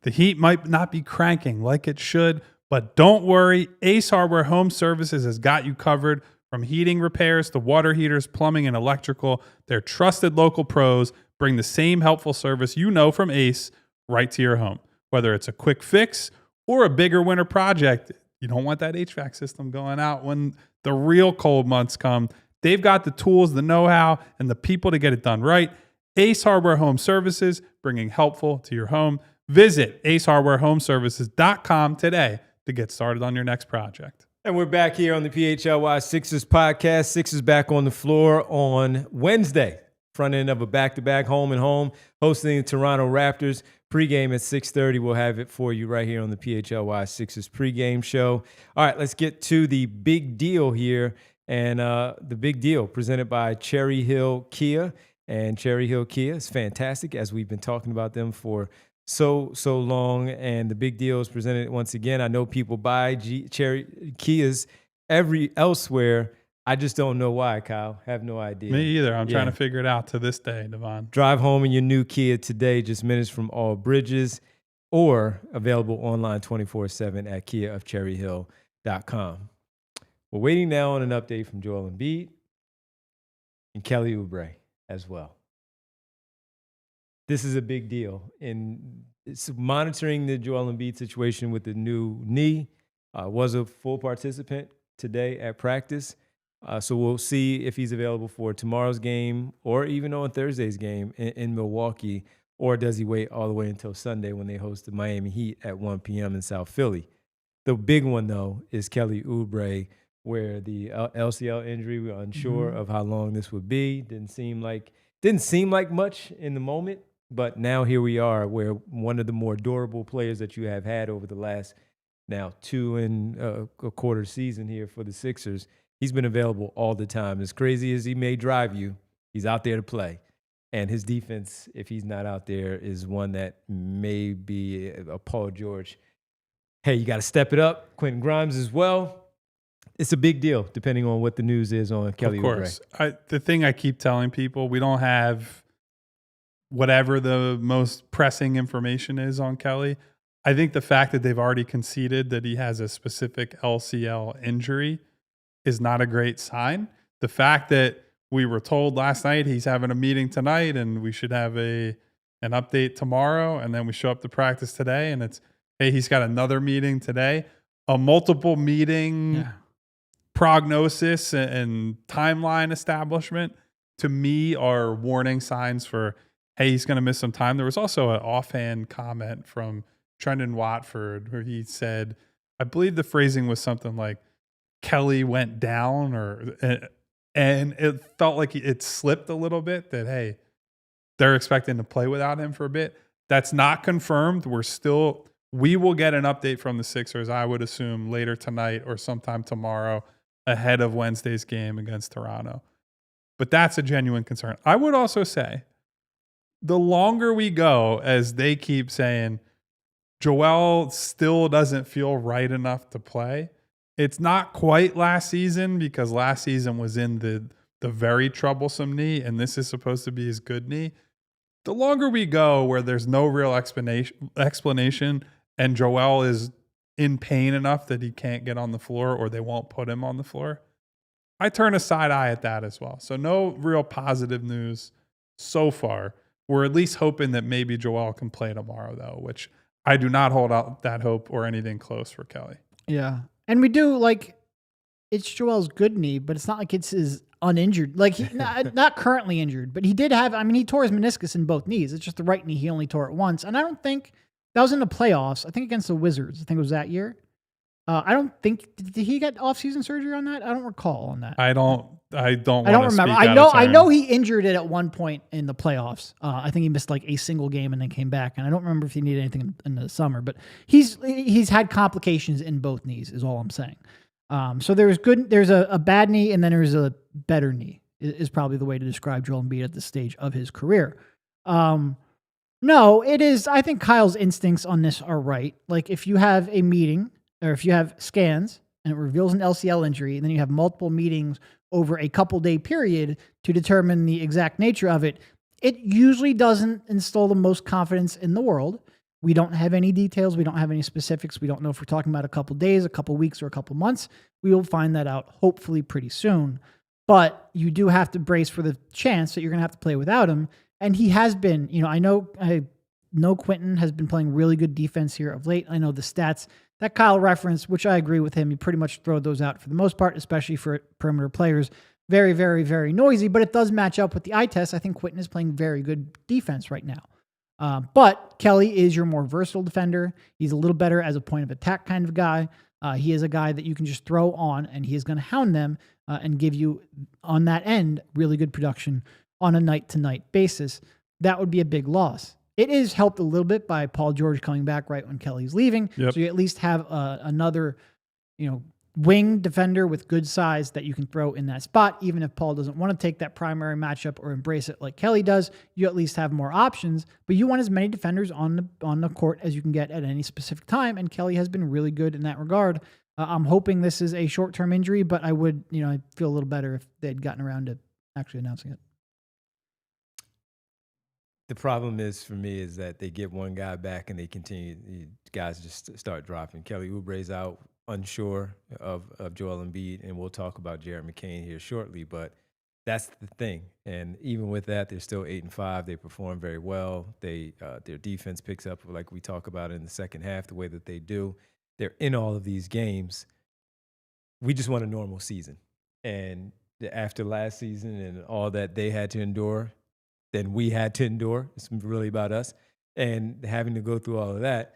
The heat might not be cranking like it should, but don't worry. Ace Hardware Home Services has got you covered. From heating repairs to water heaters, plumbing, and electrical, their trusted local pros bring the same helpful service you know from Ace right to your home. Whether it's a quick fix or a bigger winter project, you don't want that HVAC system going out when the real cold months come. They've got the tools, the know-how, and the people to get it done right. Ace Hardware Home Services, bringing helpful to your home. Visit acehardwarehomeservices.com today to get started on your next project. And we're back here on the PHLY Sixers podcast. Sixers back on the floor on Wednesday. Front end of a back-to-back, home and home, hosting the Toronto Raptors. Pregame at 6:30. We'll have it for you right here on the PHLY Sixers pregame show. All right, let's get to the big deal here. And the big deal presented by Cherry Hill Kia. And Cherry Hill Kia is fantastic, as we've been talking about them for so long. And the big deal is presented once again. I know people buy Cherry Kias elsewhere. I just don't know why, Kyle. Have no idea. Me either. I'm trying to figure it out to this day, Devon. Drive home in your new Kia today, just minutes from all bridges, or available online 24/7 at kiaofcherryhill.com. We're waiting now on an update from Joel Embiid and Kelly Oubre as well. This is a big deal. And it's monitoring the Joel Embiid situation with the new knee. Was a full participant today at practice. So we'll see if he's available for tomorrow's game or even on Thursday's game in Milwaukee, or does he wait all the way until Sunday when they host the Miami Heat at 1 p.m. in South Philly. The big one, though, is Kelly Oubre, where the LCL injury, we were unsure of how long this would be. Didn't seem like much in the moment, but now here we are, where one of the more durable players that you have had over the last now 2 and a quarter season here for the Sixers, he's been available all the time. As crazy as he may drive you, he's out there to play. And his defense, if he's not out there, is one that may be a Paul George. Hey, you got to step it up. Quentin Grimes as well. It's a big deal, depending on what the news is on Kelly Oubre. Of course. The thing I keep telling people, we don't have whatever the most pressing information is on Kelly. I think the fact that they've already conceded that he has a specific LCL injury is not a great sign. The fact that we were told last night he's having a meeting tonight and we should have an update tomorrow, and then we show up to practice today and it's, hey, he's got another meeting today. A multiple meeting prognosis and timeline establishment, to me, are warning signs for, hey, he's going to miss some time. There was also an offhand comment from Trendon Watford where he said, I believe the phrasing was something like, Kelly went down, and it felt like it slipped a little bit that, hey, they're expecting to play without him for a bit. That's not confirmed. We will get an update from the Sixers, I would assume, later tonight or sometime tomorrow ahead of Wednesday's game against Toronto. But that's a genuine concern. I would also say the longer we go, as they keep saying, Joel still doesn't feel right enough to play. It's not quite last season, because last season was in the very troublesome knee, and this is supposed to be his good knee. The longer we go where there's no real explanation and Joel is in pain enough that he can't get on the floor or they won't put him on the floor, I turn a side eye at that as well. So no real positive news so far. We're at least hoping that maybe Joel can play tomorrow, though, which I do not hold out that hope or anything close for Kelly. Yeah. And we do, it's Joel's good knee, but it's not like it's his uninjured. Not currently injured, but he did have, he tore his meniscus in both knees. It's just the right knee. He only tore it once. And I don't think that was in the playoffs. I think against the Wizards. I think it was that year. I don't think, did he get off-season surgery on that? I don't recall on that. I don't remember. I know he injured it at one point in the playoffs. I think he missed a single game and then came back. And I don't remember if he needed anything in the summer, but he's had complications in both knees is all I'm saying. So there's a bad knee and then there's a better knee is probably the way to describe Joel Embiid at this stage of his career. No, it is. I think Kyle's instincts on this are right. If you have a meeting or if you have scans and it reveals an LCL injury, and then you have multiple meetings over a couple-day period to determine the exact nature of it, it usually doesn't instill the most confidence in the world. We don't have any details. We don't have any specifics. We don't know if we're talking about a couple days, a couple weeks, or a couple months. We will find that out hopefully pretty soon. But you do have to brace for the chance that you're going to have to play without him. And he has been, I know Quentin has been playing really good defense here of late. I know the stats that Kyle referenced, which I agree with him. You pretty much throw those out for the most part, especially for perimeter players. Very, very, very noisy, but it does match up with the eye test. I think Quentin is playing very good defense right now. But Kelly is your more versatile defender. He's a little better as a point of attack kind of guy. He is a guy that you can just throw on, and he is going to hound them and give you, on that end, really good production on a night-to-night basis. That would be a big loss. It is helped a little bit by Paul George coming back right when Kelly's leaving. Yep. So you at least have another, wing defender with good size that you can throw in that spot. Even if Paul doesn't want to take that primary matchup or embrace it like Kelly does, you at least have more options. But you want as many defenders on the court as you can get at any specific time, and Kelly has been really good in that regard. I'm hoping this is a short-term injury, but I would, I'd feel a little better if they'd gotten around to actually announcing it. The problem is for me is that they get one guy back and they continue. Guys just start dropping. Kelly Oubre's out, unsure of Joel Embiid, and we'll talk about Jared McCain here shortly. But that's the thing. And even with that, they're still 8-5. They perform very well. Their defense picks up, like we talk about in the second half, the way that they do. They're in all of these games. We just want a normal season. And after last season and all that they had to endure, then we had to endure. It's really about us. And having to go through all of that,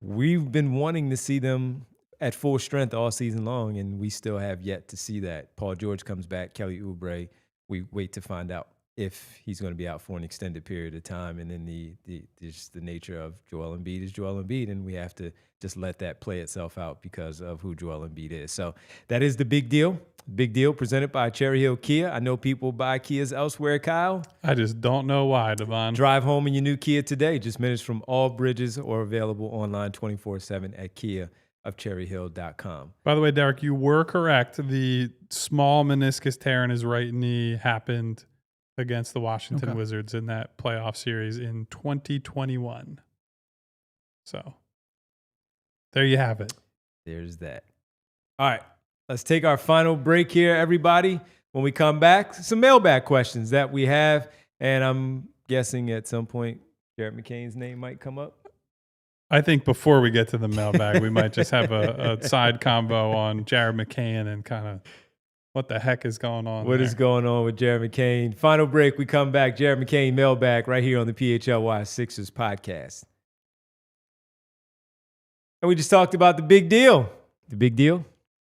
we've been wanting to see them at full strength all season long, and we still have yet to see that. Paul George comes back, Kelly Oubre, we wait to find out if he's going to be out for an extended period of time. And then just the nature of Joel Embiid is Joel Embiid, and we have to just let that play itself out because of who Joel Embiid is. So that is the big deal. Big deal presented by Cherry Hill Kia. I know people buy Kias elsewhere, Kyle. I just don't know why, Devon. Drive home in your new Kia today. Just minutes from all bridges or available online 24/7 at KiaofCherryHill.com. By the way, Derek, you were correct. The small meniscus tear in his right knee happened against the Washington Wizards in that playoff series in 2021. So there you have it. There's that. All right. Let's take our final break here, everybody. When we come back, some mailbag questions that we have. And I'm guessing at some point, Jared McCain's name might come up. I think before we get to the mailbag, we might just have a side combo on Jared McCain and kind of what the heck is going on What is going on with Jared McCain? Final break. We come back. Jared McCain mailbag right here on the PHLY Sixers podcast. And we just talked about the big deal. The big deal?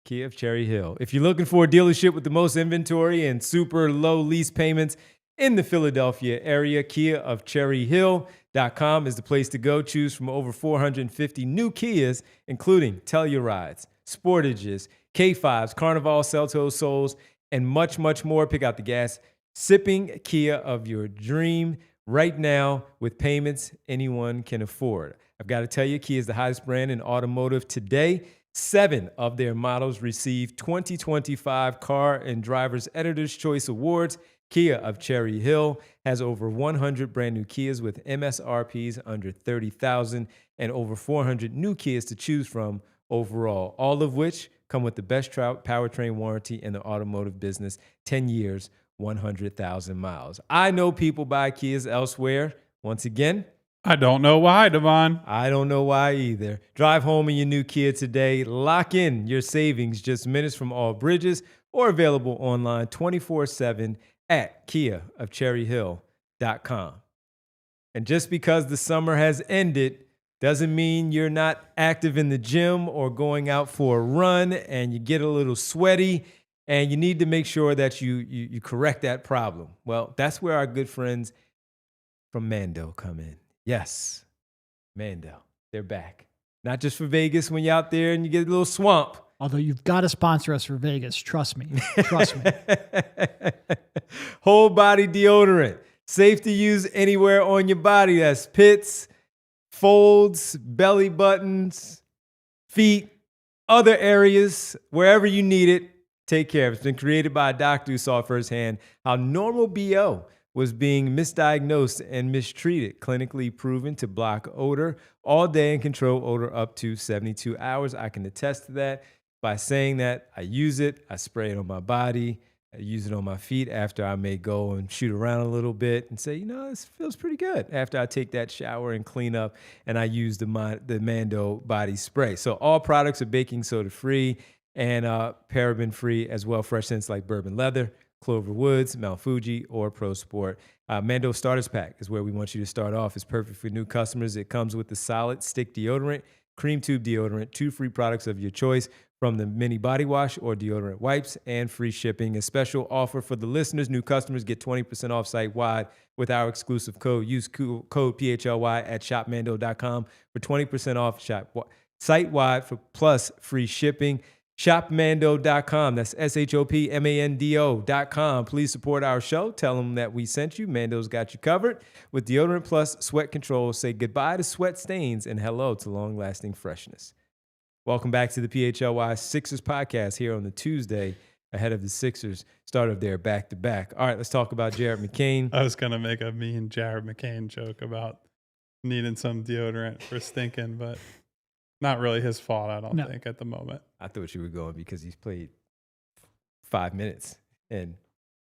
Kia of Cherry Hill. If you're looking for a dealership with the most inventory and super low lease payments in the Philadelphia area, KiaofCherryHill.com is the place to go. Choose from over 450 new Kias, including Tellurides, Sportages, K5s, Carnival, Seltos, Souls, and much, much more. Pick out the gas-sipping Kia of your dream right now with payments anyone can afford. I've got to tell you, Kia is the hottest brand in automotive today. 7 of their models received 2025 Car and Driver's Editor's Choice Awards. Kia of Cherry Hill has over 100 brand new Kias with MSRPs under $30,000 and over 400 new Kias to choose from overall, all of which come with the best powertrain warranty in the automotive business, 10 years, 100,000 miles. I know people buy Kias elsewhere. Once again, I don't know why, Devon. I don't know why either. Drive home in your new Kia today. Lock in your savings just minutes from all bridges or available online 24/7 at KiaofCherryHill.com. And just because the summer has ended doesn't mean you're not active in the gym or going out for a run and you get a little sweaty and you need to make sure that you correct that problem. Well, that's where our good friends from Mando come in. Yes, Mando, they're back. Not just for Vegas when you're out there and you get a little swamp. Although you've got to sponsor us for Vegas. Trust me. Trust me. Whole body deodorant. Safe to use anywhere on your body. That's pits, folds, belly buttons, feet, other areas, wherever you need it. Take care of it. It's been created by a doctor who saw firsthand how normal BO was being misdiagnosed and mistreated, clinically proven to block odor all day and control odor up to 72 hours. I can attest to that by saying that I use it, I spray it on my body, I use it on my feet after I may go and shoot around a little bit and say, this feels pretty good after I take that shower and clean up, and I use the Mando body spray. So all products are baking soda free and paraben free as well. Fresh scents like bourbon leather, Clover Woods, Mount Fuji, or Pro Sport. Mando Starters Pack is where we want you to start off. It's perfect for new customers. It comes with the solid stick deodorant, Cream Tube deodorant, 2 free products of your choice from the mini body wash or deodorant wipes, and free shipping. A special offer for the listeners. New customers get 20% off site-wide with our exclusive code. Use code PHLY at shopmando.com for 20% off site-wide plus free shipping. Shopmando.com. That's SHOPMANDO.com. Please support our show. Tell them that we sent you. Mando's got you covered with deodorant plus sweat control. Say goodbye to sweat stains and hello to long-lasting freshness. Welcome back to the PHLY Sixers podcast here on the Tuesday ahead of the Sixers start of their back-to-back. All right, let's talk about Jared McCain. I was going to make a mean Jared McCain joke about needing some deodorant for stinking, but not really his fault, I don't think, at the moment. I thought you were going because he's played 5 minutes and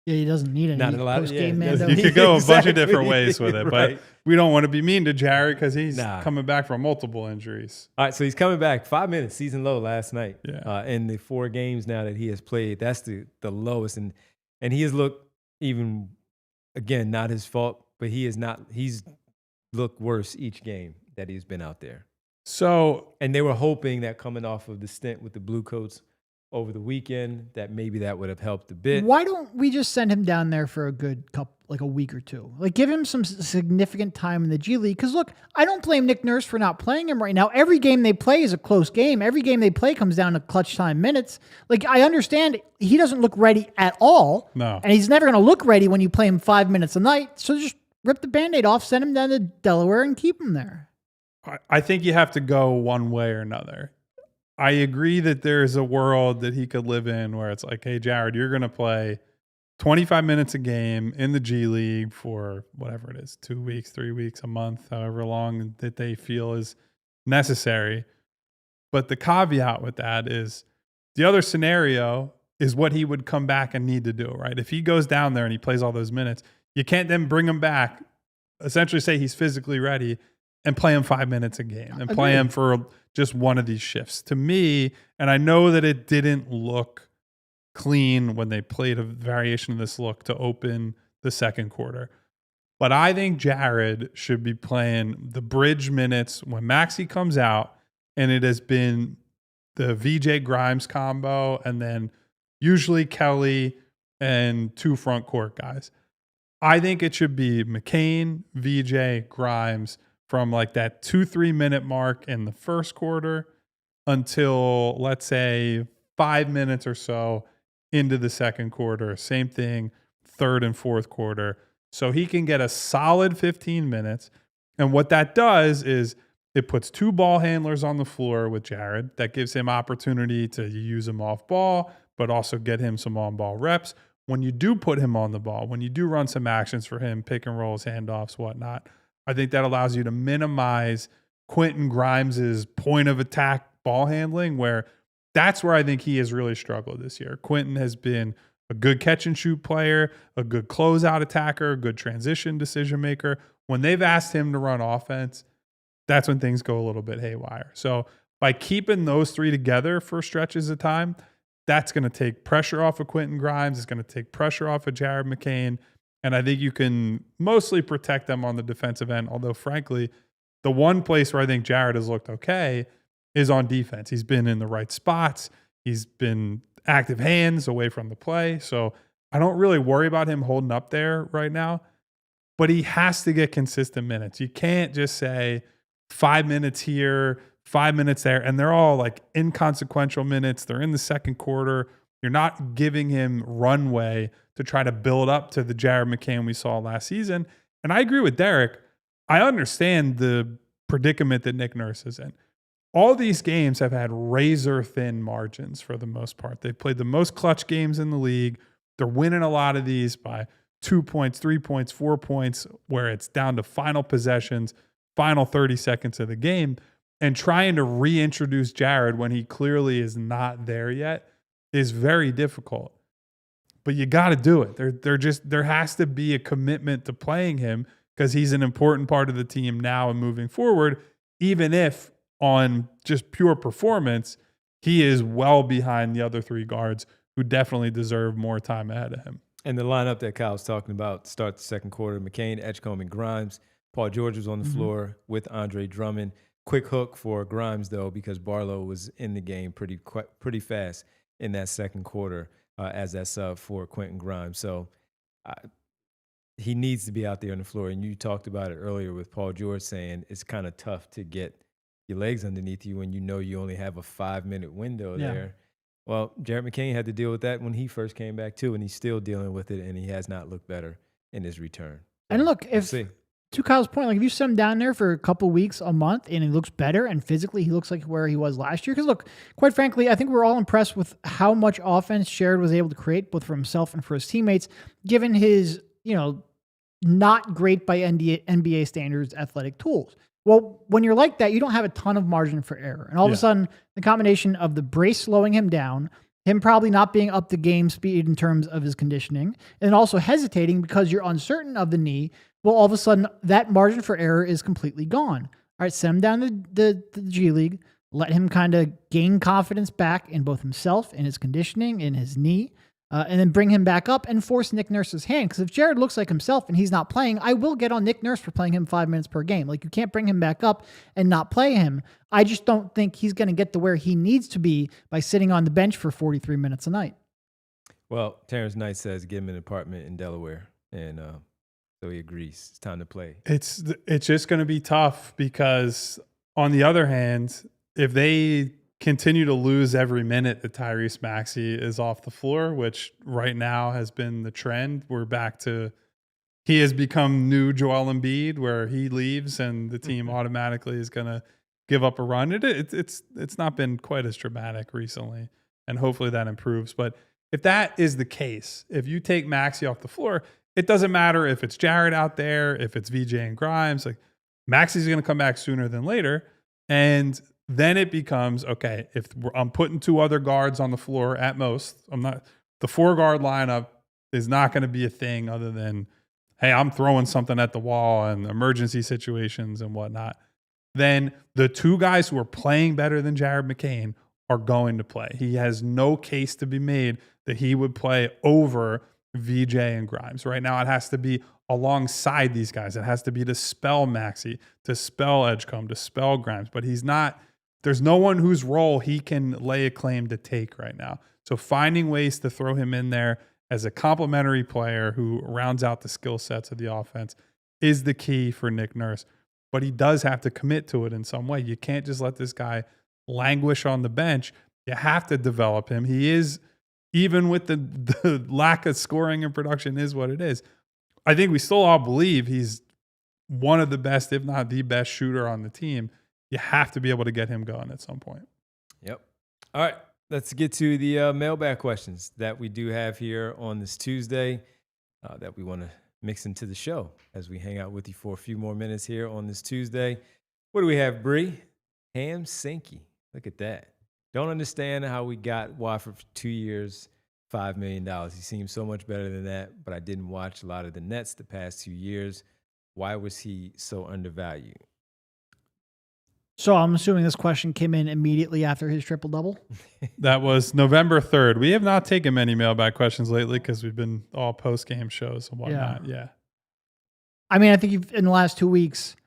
he doesn't need any post-game Mando. You could go a bunch of different ways with it, but we don't want to be mean to Jared because he's coming back from multiple injuries. All right, so he's coming back 5 minutes, season low last night. Yeah. In the 4 games now that he has played, that's the lowest, and he has looked even, again, not his fault, but he's looked worse each game that he's been out there. And they were hoping that coming off of the stint with the Blue Coats over the weekend, that maybe that would have helped a bit. Why don't we just send him down there for a good couple, like a week or two? Like, give him some significant time in the G League. Because, look, I don't blame Nick Nurse for not playing him right now. Every game they play is a close game. Every game they play comes down to clutch time minutes. Like, I understand he doesn't look ready at all. No. And he's never going to look ready when you play him 5 minutes a night. So just rip the Band-Aid off, send him down to Delaware, and keep him there. I think you have to go one way or another. I agree that there's a world that he could live in where it's like, hey, Jared, you're going to play 25 minutes a game in the G League for whatever it is, 2 weeks, 3 weeks, a month, however long that they feel is necessary. But the caveat with that is the other scenario is what he would come back and need to do, right? If he goes down there and he plays all those minutes, you can't then bring him back, essentially say he's physically ready, and play him 5 minutes a game and play him for just one of these shifts. To me, and I know that it didn't look clean when they played a variation of this look to open the second quarter, but I think Jared should be playing the bridge minutes when Maxey comes out, and it has been the VJ Grimes combo and then usually Kelly and 2 front court guys. I think it should be McCain, VJ, Grimes, from like that 2-3 minute mark in the first quarter until, let's say, 5 minutes or so into the second quarter. Same thing, third and fourth quarter. So he can get a solid 15 minutes. And what that does is it puts 2 ball handlers on the floor with Jared. That gives him opportunity to use him off ball, but also get him some on ball reps. When you do put him on the ball, when you do run some actions for him, pick and rolls, handoffs, whatnot, I think that allows you to minimize Quentin Grimes' point of attack ball handling, where that's where I think he has really struggled this year. Quentin has been a good catch and shoot player, a good closeout attacker, a good transition decision maker. When they've asked him to run offense, that's when things go a little bit haywire. So by keeping those 3 together for stretches of time, that's going to take pressure off of Quentin Grimes. It's going to take pressure off of Jared McCain. And I think you can mostly protect them on the defensive end. Although, frankly, the one place where I think Jared has looked okay is on defense. He's been in the right spots. He's been active hands away from the play. So I don't really worry about him holding up there right now. But he has to get consistent minutes. You can't just say 5 minutes here, 5 minutes there, and they're all like inconsequential minutes. They're in the second quarter. You're not giving him runway to try to build up to the Jared McCain we saw last season. And I agree with Derek. I understand the predicament that Nick Nurse is in. All these games have had razor-thin margins for the most part. They've played the most clutch games in the league. They're winning a lot of these by 2 points, 3 points, 4 points, where it's down to final possessions, final 30 seconds of the game. And trying to reintroduce Jared when he clearly is not there yet is very difficult. But you got to do it. There has to be a commitment to playing him because he's an important part of the team now and moving forward, even if on just pure performance, he is well behind the other 3 guards who definitely deserve more time ahead of him. And the lineup that Kyle's talking about starts the second quarter: McCain, Edgecombe, and Grimes. Paul George was on the floor with Andre Drummond. quick hook for Grimes, though, because Barlow was in the game pretty fast in that second quarter as that sub for Quentin Grimes. So he needs to be out there on the floor. And you talked about it earlier with Paul George saying it's kind of tough to get your legs underneath you when you know you only have a 5-minute window there. Well, Jared McCain had to deal with that when he first came back too, and he's still dealing with it, and he has not looked better in his return. And look, to Kyle's point, like if you send him down there for a couple weeks, a month, and he looks better, and physically he looks like where he was last year. Because look, quite frankly, I think we're all impressed with how much offense Jared was able to create, both for himself and for his teammates, given his, not great by NBA standards athletic tools. Well, when you're like that, you don't have a ton of margin for error. And all of a sudden, the combination of the brace slowing him down, him probably not being up to game speed in terms of his conditioning, and also hesitating because you're uncertain of the knee, well, all of a sudden, that margin for error is completely gone. All right, send him down to the G League, let him kind of gain confidence back in both himself, in his conditioning, in his knee, and then bring him back up and force Nick Nurse's hand. Because if Jared looks like himself and he's not playing, I will get on Nick Nurse for playing him 5 minutes per game. Like, you can't bring him back up and not play him. I just don't think he's going to get to where he needs to be by sitting on the bench for 43 minutes a night. Well, Terrence Knight says give him an apartment in Delaware, and so he agrees. It's time to play. It's just going to be tough because, on the other hand, if they continue to lose every minute that Tyrese Maxey is off the floor, which right now has been the trend, we're back to he has become new Joel Embiid, where he leaves and the team automatically is going to give up a run. It's not been quite as dramatic recently, and hopefully that improves. But if that is the case, if you take Maxey off the floor, it doesn't matter if it's Jared out there, if it's VJ and Grimes. Like, Maxey's going to come back sooner than later, and then it becomes, okay, if I'm putting 2 other guards on the floor at most, the 4-guard lineup is not going to be a thing other than, hey, I'm throwing something at the wall and emergency situations and whatnot. Then the 2 guys who are playing better than Jared McCain are going to play. He has no case to be made that he would play over VJ and Grimes. Right now it has to be alongside these guys. It has to be to spell Maxey, to spell Edgecombe, to spell Grimes. But there's no one whose role he can lay a claim to take right now. So finding ways to throw him in there as a complementary player who rounds out the skill sets of the offense is the key for Nick Nurse. But he does have to commit to it in some way. You can't just let this guy languish on the bench. You have to develop him. He is, even with the lack of scoring and production is what it is. I think we still all believe he's one of the best, if not the best shooter on the team. You have to be able to get him going at some point. Yep. All right. Let's get to the mailbag questions that we do have here on this Tuesday that we want to mix into the show as we hang out with you for a few more minutes here on this Tuesday. What do we have, Bree? Ham Sinky. Look at that. Don't understand how we got Wofford for 2 years, $5 million. He seems so much better than that, but I didn't watch a lot of the Nets the past 2 years. Why was he so undervalued? So I'm assuming this question came in immediately after his triple-double? That was November 3rd. We have not taken many mailbag questions lately because we've been all post-game shows and whatnot. Yeah. I mean, I think in the last 2 weeks,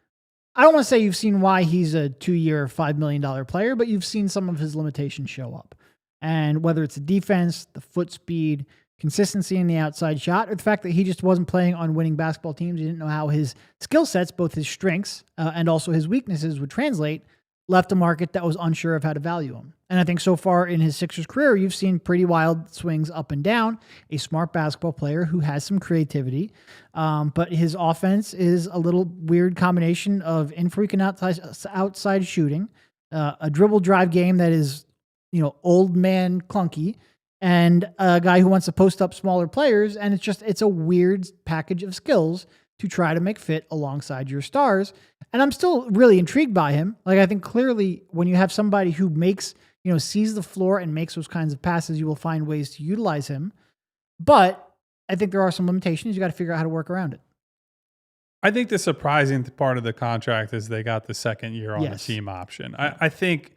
I don't want to say you've seen why he's a 2-year, $5 million player, but you've seen some of his limitations show up. And whether it's the defense, the foot speed, consistency in the outside shot, or the fact that he just wasn't playing on winning basketball teams, he didn't know how his skill sets, both his strengths and also his weaknesses would translate, left a market that was unsure of how to value him. And I think so far in his Sixers career, you've seen pretty wild swings up and down, a smart basketball player who has some creativity, but his offense is a little weird combination of infrequent outside shooting, a dribble drive game that is, old man clunky, and a guy who wants to post up smaller players. And it's a weird package of skills to try to make fit alongside your stars. And I'm still really intrigued by him. Like, I think clearly when you have somebody who makes, sees the floor and makes those kinds of passes, you will find ways to utilize him. But I think there are some limitations. You got to figure out how to work around it. I think the surprising part of the contract is they got the second year on the team option. I think,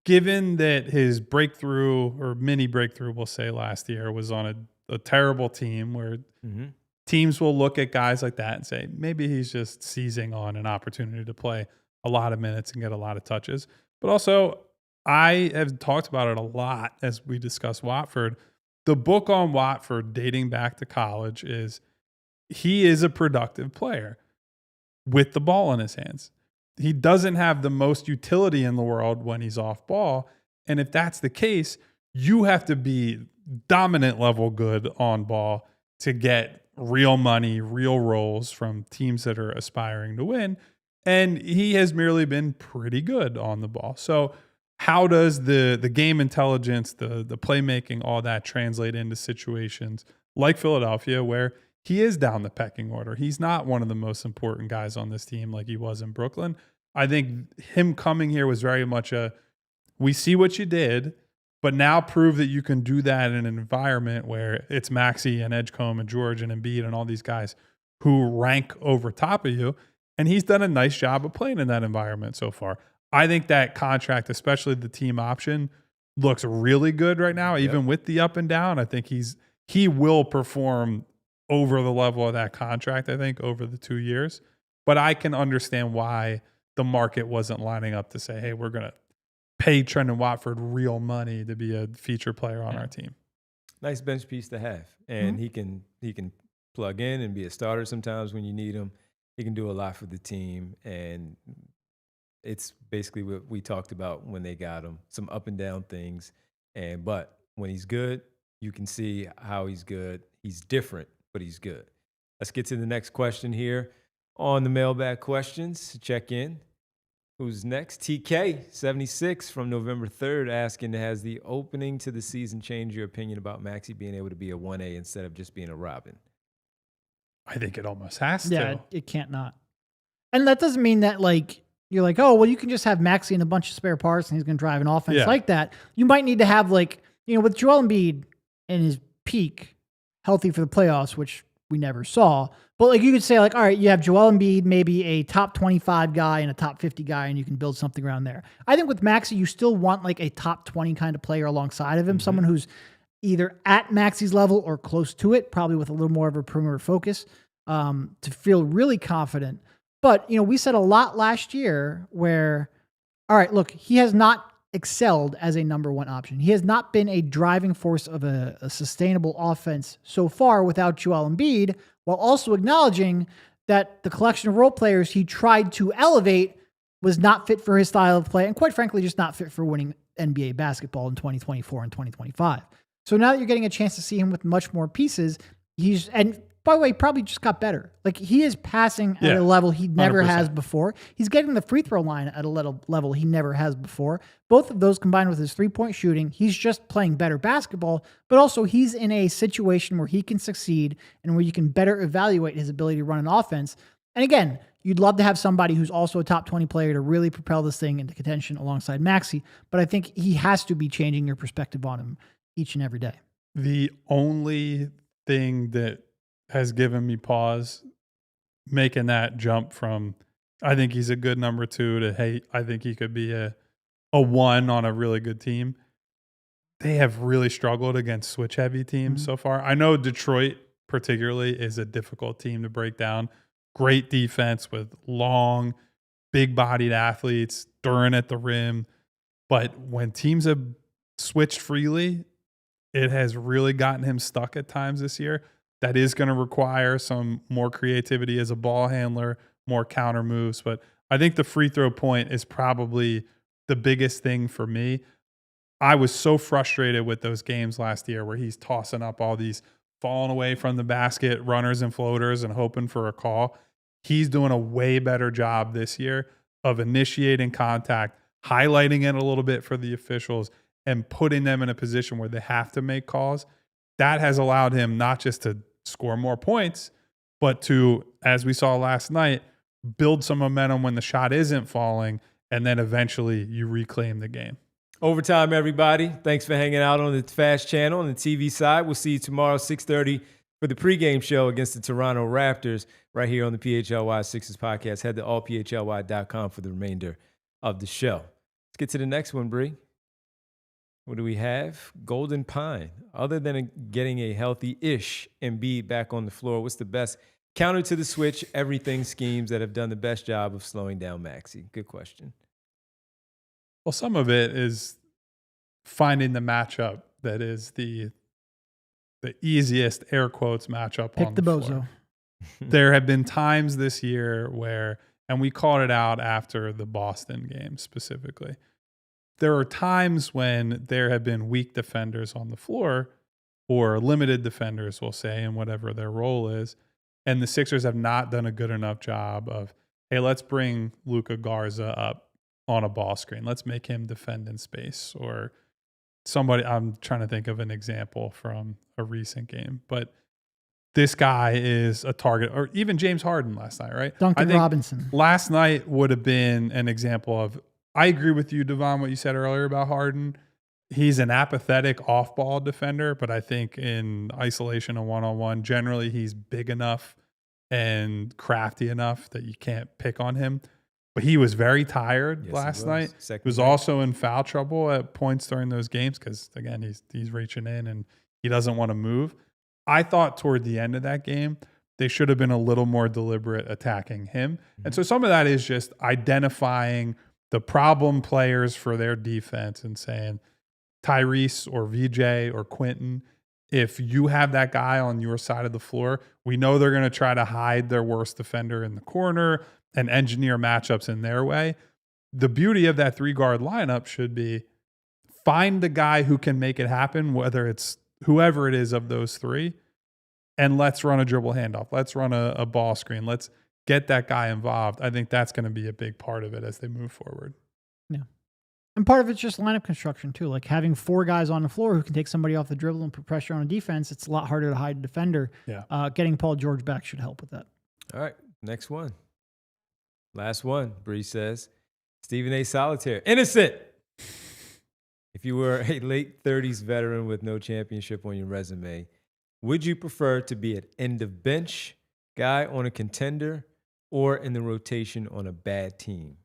given that his breakthrough or mini breakthrough, we'll say, last year was on a terrible team where teams will look at guys like that and say, maybe he's just seizing on an opportunity to play a lot of minutes and get a lot of touches. But also, I have talked about it a lot as we discuss Watford. The book on Watford dating back to college is he is a productive player with the ball in his hands. He doesn't have the most utility in the world when he's off ball. And if that's the case, you have to be dominant level good on ball to get real money, real roles from teams that are aspiring to win. And he has merely been pretty good on the ball. So how does the game intelligence, the playmaking, all that translate into situations like Philadelphia where he is down the pecking order? He's not one of the most important guys on this team like he was in Brooklyn. I think him coming here was very much we see what you did, but now prove that you can do that in an environment where it's Maxey and Edgecombe and George and Embiid and all these guys who rank over top of you. And he's done a nice job of playing in that environment so far. I think that contract, especially the team option, looks really good right now, even with the up and down. I think he will perform over the level of that contract, I think, over the 2 years. But I can understand why the market wasn't lining up to say, hey, we're going to pay Trendon Watford real money to be a feature player on our team. Nice bench piece to have. And he can plug in and be a starter sometimes when you need him. He can do a lot for the team. And it's basically what we talked about when they got him, some up and down things. But when he's good, you can see how he's good. He's different, but he's good. Let's get to the next question here on the mailbag questions. Check in. Who's next? TK76 from November 3rd asking, has the opening to the season changed your opinion about Maxey being able to be a 1A instead of just being a Robin? I think it almost has to. Yeah, it can't not. And that doesn't mean that you're like, oh, well, you can just have Maxey and a bunch of spare parts and he's going to drive an offense like that. You might need to have with Joel Embiid in his peak, healthy for the playoffs, which we never saw. But you could say all right, you have Joel Embiid, maybe a top 25 guy and a top 50 guy, and you can build something around there. I think with Maxey, you still want a top 20 kind of player alongside of him, someone who's either at Maxey's level or close to it, probably with a little more of a perimeter focus, to feel really confident. But, we said a lot last year where, all right, look, he has not excelled as a number one option. He has not been a driving force of a sustainable offense so far without Joel Embiid, while also acknowledging that the collection of role players he tried to elevate was not fit for his style of play, and quite frankly, just not fit for winning NBA basketball in 2024 and 2025. So now that you're getting a chance to see him with much more pieces, and by the way, probably just got better. He is passing at a level he never 100%. Has before. He's getting the free throw line at a level he never has before. Both of those combined with his three-point shooting, he's just playing better basketball, but also he's in a situation where he can succeed and where you can better evaluate his ability to run an offense. And again, you'd love to have somebody who's also a top 20 player to really propel this thing into contention alongside Maxey, but I think he has to be changing your perspective on him each and every day. The only thing that has given me pause making that jump from I think he's a good number 2 to hey, I think he could be a 1 on a really good team. They have really struggled against switch heavy teams so far. I know Detroit particularly is a difficult team to break down. Great defense with long, big bodied athletes, Duran at the rim. But when teams have switched freely, it has really gotten him stuck at times this year. That is going to require some more creativity as a ball handler, more counter moves. But I think the free throw point is probably the biggest thing for me. I was so frustrated with those games last year where he's tossing up all these falling away from the basket runners and floaters and hoping for a call. He's doing a way better job this year of initiating contact, highlighting it a little bit for the officials, and putting them in a position where they have to make calls. That has allowed him not just to score more points, but to, as we saw last night, build some momentum when the shot isn't falling, and then eventually you reclaim the game. Overtime, everybody. Thanks for hanging out on the Fast Channel on the TV side. We'll see you tomorrow, 6:30, for the pregame show against the Toronto Raptors right here on the PHLY Sixers podcast. Head to allphly.com for the remainder of the show. Let's get to the next one, Bree. What do we have? Golden Pine. Other than getting a healthy-ish Embiid back on the floor, what's the best Counter to the switch, everything schemes that have done the best job of slowing down Maxey? Good question. Well, some of it is finding the matchup that is the easiest, air quotes, matchup Pick on the the bozo. floor. There have been times this year where, and we called it out after the Boston game specifically, there are times when there have been weak defenders on the floor or limited defenders, we'll say, in whatever their role is. And the Sixers have not done a good enough job of, hey, let's bring Luka Garza up on a ball screen. Let's make him defend in space. Or somebody, I'm trying to think of an example from a recent game, but this guy is a target. Or even James Harden last night, right? Duncan Robinson. Last night would have been an example of, I agree with you, Devon, what you said earlier about Harden. He's an apathetic off-ball defender, but I think in isolation and one-on-one, generally he's big enough and crafty enough that you can't pick on him. But he was very tired last night. He was also in foul trouble at points during those games because, again, he's reaching in and he doesn't want to move. I thought toward the end of that game, they should have been a little more deliberate attacking him. Mm-hmm. And so some of that is just identifying the problem players for their defense and saying, Tyrese or VJ or Quentin, if you have that guy on your side of the floor, we know they're going to try to hide their worst defender in the corner and engineer matchups in their way. The beauty of that 3-guard lineup should be find the guy who can make it happen, whether it's whoever it is of those three, and let's run a dribble handoff. Let's run a ball screen. Let's get that guy involved. I think that's going to be a big part of it as they move forward. Yeah. And part of it's just lineup construction too. Like having 4 guys on the floor who can take somebody off the dribble and put pressure on a defense, it's a lot harder to hide a defender. Yeah. Getting Paul George back should help with that. All right, next one. Last one, Bree says. Stephen A. Solitaire. Innocent! If you were a late 30s veteran with no championship on your resume, would you prefer to be an end of bench guy on a contender or in the rotation on a bad team?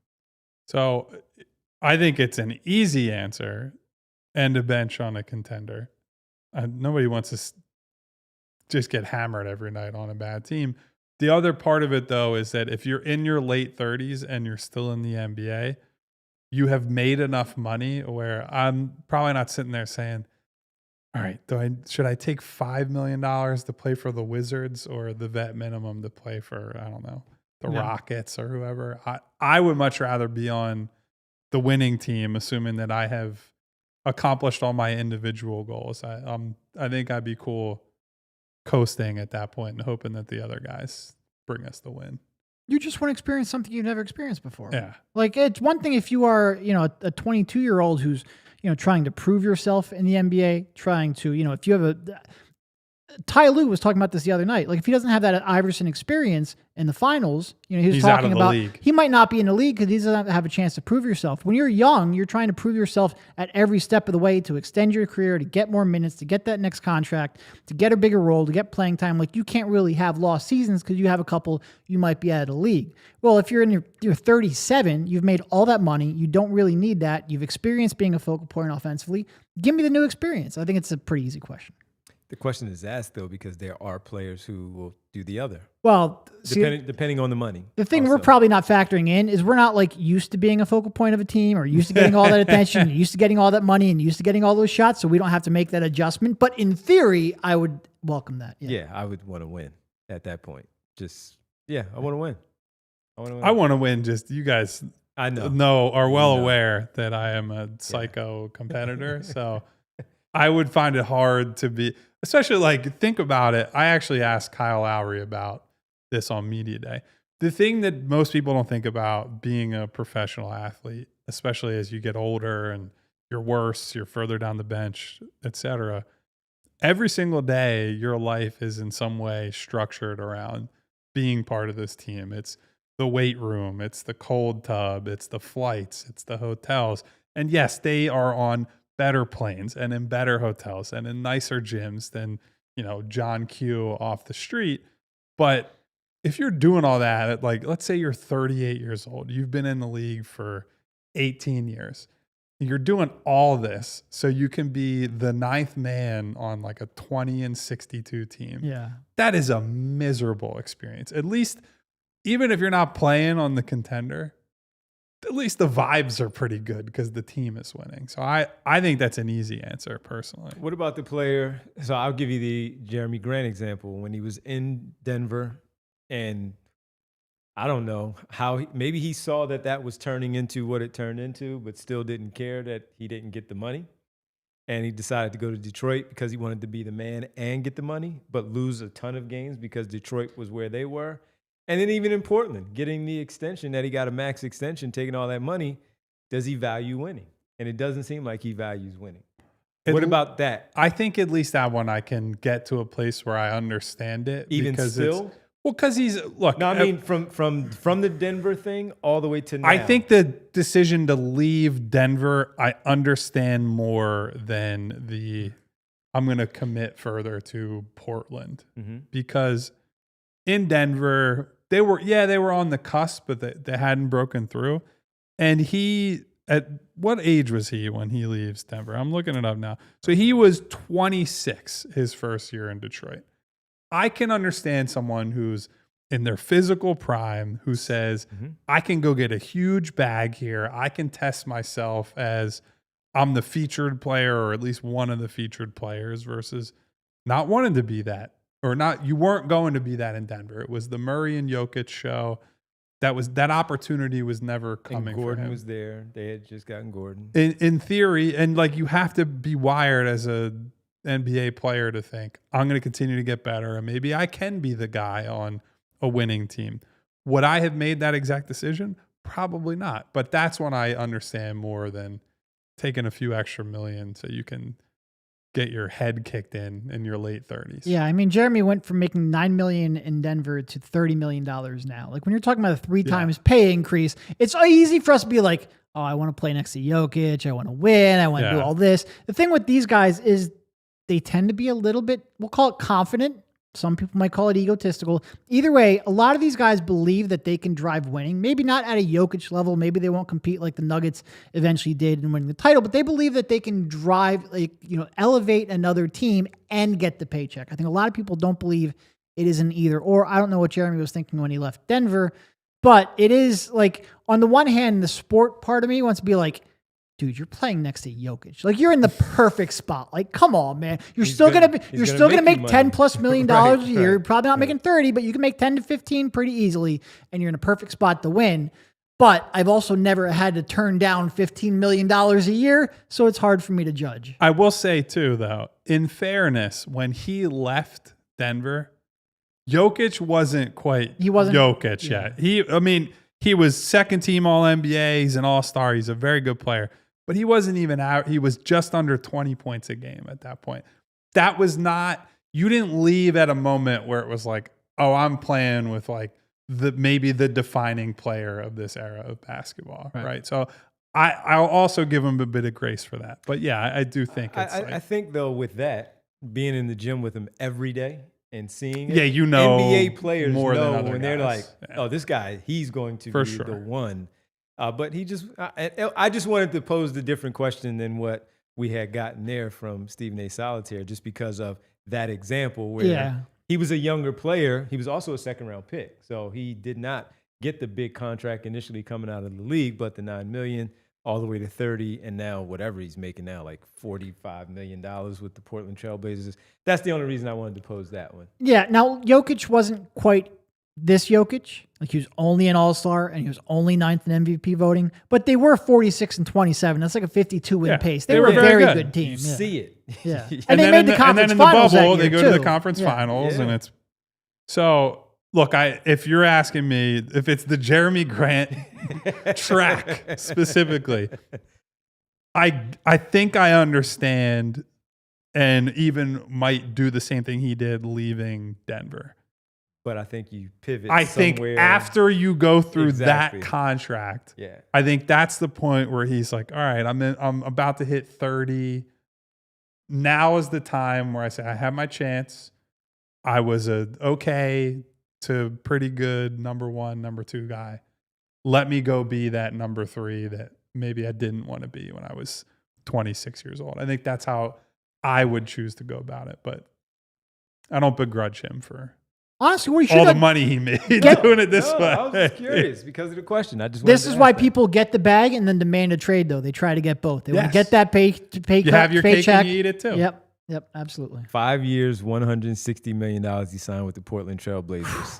So I think it's an easy answer, end of bench on a contender. Nobody wants to just get hammered every night on a bad team. The other part of it, though, is that if you're in your late 30s and you're still in the NBA, you have made enough money where I'm probably not sitting there saying, all right, should I take $5 million to play for the Wizards or the vet minimum to play for, I don't know, the Rockets or whoever? I would much rather be on the winning team, assuming that I have accomplished all my individual goals. I think I'd be cool coasting at that point and hoping that the other guys bring us the win. You just want to experience something you've never experienced before. Yeah. Like it's one thing if you are, a 22-year-old who's, trying to prove yourself in the NBA, trying to, if you have Ty Lue was talking about this the other night. Like if he doesn't have that Iverson experience in the finals, he was He's talking out of the about league. He might not be in the league because he doesn't have a chance to prove yourself. When you're young, you're trying to prove yourself at every step of the way to extend your career, to get more minutes, to get that next contract, to get a bigger role, to get playing time. Like you can't really have lost seasons because you have a couple you might be out of the league. Well, if you're in you're 37, you've made all that money. You don't really need that. You've experienced being a focal point offensively. Give me the new experience. I think it's a pretty easy question. The question is asked, though, because there are players who will do the other. Well, depending on the money. The thing we're probably not factoring in is we're not like used to being a focal point of a team or used to getting all that attention, used to getting all that money and used to getting all those shots. So we don't have to make that adjustment. But in theory, I would welcome that. Yeah, I would want to win at that point. I want to win. I want to win. Just you guys are well aware that I am a psycho competitor. So I would find it hard to be, especially like think about it. I actually asked Kyle Lowry about this on Media Day. The thing that most people don't think about being a professional athlete, especially as you get older and you're worse, you're further down the bench, etc. Every single day, your life is in some way structured around being part of this team. It's the weight room, it's the cold tub, it's the flights, it's the hotels. And yes, they are on better planes and in better hotels and in nicer gyms than, John Q off the street. But if you're doing all that at let's say you're 38 years old, you've been in the league for 18 years, You're doing all this so you can be the 9th man on like a 20-62 team. Yeah. That is a miserable experience. At least, even if you're not playing on the contender, at least the vibes are pretty good because the team is winning. So I think that's an easy answer personally. What about the player? So I'll give you the Jeremy Grant example. When he was in Denver, and I don't know how, maybe he saw that was turning into what it turned into, but still didn't care that he didn't get the money. And he decided to go to Detroit because he wanted to be the man and get the money, but lose a ton of games because Detroit was where they were. And then even in Portland, getting the extension that he got, a max extension, taking all that money, does he value winning? And it doesn't seem like he values winning. What about that? I think at least that one I can get to a place where I understand it. Even still? Well, because he's, look. No, I mean, from the Denver thing all the way to now. I think the decision to leave Denver, I understand more than I'm going to commit further to Portland. Mm-hmm. Because in Denver, they were on the cusp, but they hadn't broken through. And at what age was he when he leaves Denver? I'm looking it up now. So he was 26 his first year in Detroit. I can understand someone who's in their physical prime who says, I can go get a huge bag here. I can test myself as I'm the featured player or at least one of the featured players versus not wanting to be that. Or not, you weren't going to be that in Denver. It was the Murray and Jokic show. That opportunity was never coming. And Gordon for him. was there. They had just gotten Gordon. In theory, and like you have to be wired as a NBA player to think, I'm going to continue to get better and maybe I can be the guy on a winning team. Would I have made that exact decision? Probably not. But that's when I understand more than taking a few extra million so you can get your head kicked in your late 30s. Yeah, I mean, Jeremy went from making $9 million in Denver to $30 million now. Like when you're talking about a 3 times pay increase, it's easy for us to be like, oh, I want to play next to Jokic. I want to win. I want to do all this. The thing with these guys is they tend to be a little bit, we'll call it confident. Some people might call it egotistical. Either way, a lot of these guys believe that they can drive winning. Maybe not at a Jokic level. Maybe they won't compete like the Nuggets eventually did in winning the title, but they believe that they can drive, elevate another team and get the paycheck. I think a lot of people don't believe it is an either or. I don't know what Jeremy was thinking when he left Denver, but it is like, on the one hand, the sport part of me wants to be like, dude, you're playing next to Jokic. Like, you're in the perfect spot. Like, come on, man. You're still gonna make $10+ million a year. You're probably not making 30, but you can make 10 to 15 pretty easily, and you're in a perfect spot to win. But I've also never had to turn down $15 million a year, so it's hard for me to judge. I will say too, though, in fairness, when he left Denver, Jokic wasn't quite Jokic yet. He was second team All NBA. He's an All-Star. He's a very good player. But he wasn't even out. He was just under 20 points a game at that point. That was not, you didn't leave at a moment where it was like, oh, I'm playing with like maybe the defining player of this era of basketball, right? So I'll also give him a bit of grace for that. But yeah, I do think it's I think though, with that, being in the gym with him every day and seeing it, NBA players more know than other when they're guys. like, oh, this guy, he's going to be the one. But I just wanted to pose the different question than what we had gotten there from Stephen A. Solitaire, just because of that example where he was a younger player. He was also a second-round pick, so he did not get the big contract initially coming out of the league, but the $9 million all the way to 30, and now whatever he's making now, like $45 million with the Portland Trailblazers. That's the only reason I wanted to pose that one. Yeah. Now Jokic wasn't quite this Jokic. Like, he was only an All-Star and he was only 9th in MVP voting, but they were 46 and 27. That's like a 52 win pace. They were a very good team. You see it. Yeah. And they made the conference finals. And then in the bubble, they go to the conference finals, and it's so. Look, if you're asking me if it's the Jeremy Grant track specifically, I think I understand, and even might do the same thing he did leaving Denver. But I think you pivot. I think after you go through that contract, I think that's the point where he's like, all right, I'm about to hit 30. Now is the time where I say, I have my chance. I was a okay to pretty good number 1, number 2 guy. Let me go be that number 3 that maybe I didn't want to be when I was 26 years old. I think that's how I would choose to go about it. But I don't begrudge him for Honestly, we should all the have. money he made doing it this way. I was just curious because of the question. I just This wanted is to why ask that. people get the bag and then demand a trade, though. They try to get both. They want to Yes. get that pay You have your cake paycheck. and you eat it too. Yep, absolutely. 5 years, $160 million he signed with the Portland Trail Blazers.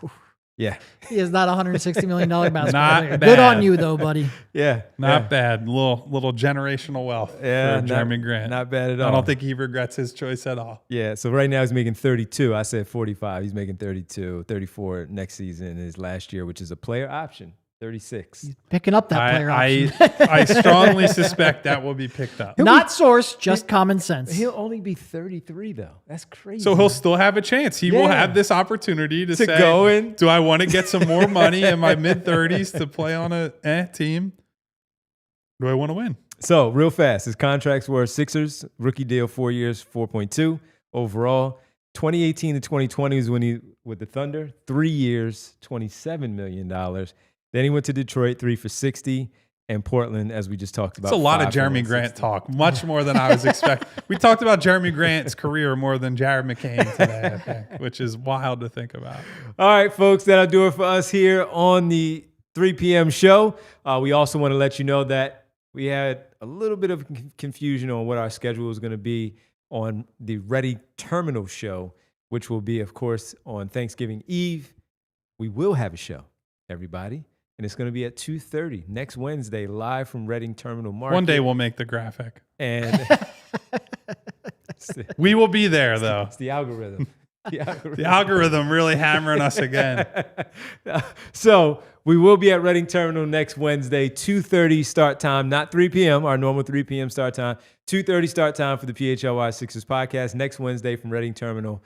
Yeah. He is not a $160 million basketball Not player. Good bad. on you, though, buddy. Yeah. Not bad. Little generational wealth Yeah, for Jeremy Grant. Not bad at all. I don't think he regrets his choice at all. Yeah, so right now he's making 32. I said 45. He's making 32, 34 next season, his last year, which is a player option, 36. Picking up that player option. I strongly suspect that will be picked up. Not source, just common sense. He'll only be 33, though. That's crazy. So he'll still have a chance. He will Yeah. have this opportunity to say, go in. do I want to get some more money in my mid-30s to play on a team? Do I want to win? So, real fast, his contracts were Sixers, rookie deal, 4 years, 4.2 overall. 2018 to 2020 was when he with the Thunder, 3 years, $27 million. Then he went to Detroit, 3 for 60, and Portland, as we just talked about. It's a lot 5 of for Jeremy 160. Grant talk, much more than I was expecting. We talked about Jeremy Grant's career more than Jared McCain today, I think, which is wild to think about. All right, folks, that'll do it for us here on the 3 p.m. show. We also want to let you know that we had a little bit of confusion on what our schedule is going to be on the Ready Terminal show, which will be, of course, on Thanksgiving Eve. We will have a show, everybody, and it's going to be at 2:30 next Wednesday, live from Reading Terminal Market. One day we'll make the graphic. And We will be there, though. it's the algorithm. The algorithm really hammering us again. So we will be at Reading Terminal next Wednesday, 2:30 start time, not 3 p.m., our normal 3 p.m. start time, 2:30 start time for the PHLY Sixers podcast next Wednesday from Reading Terminal,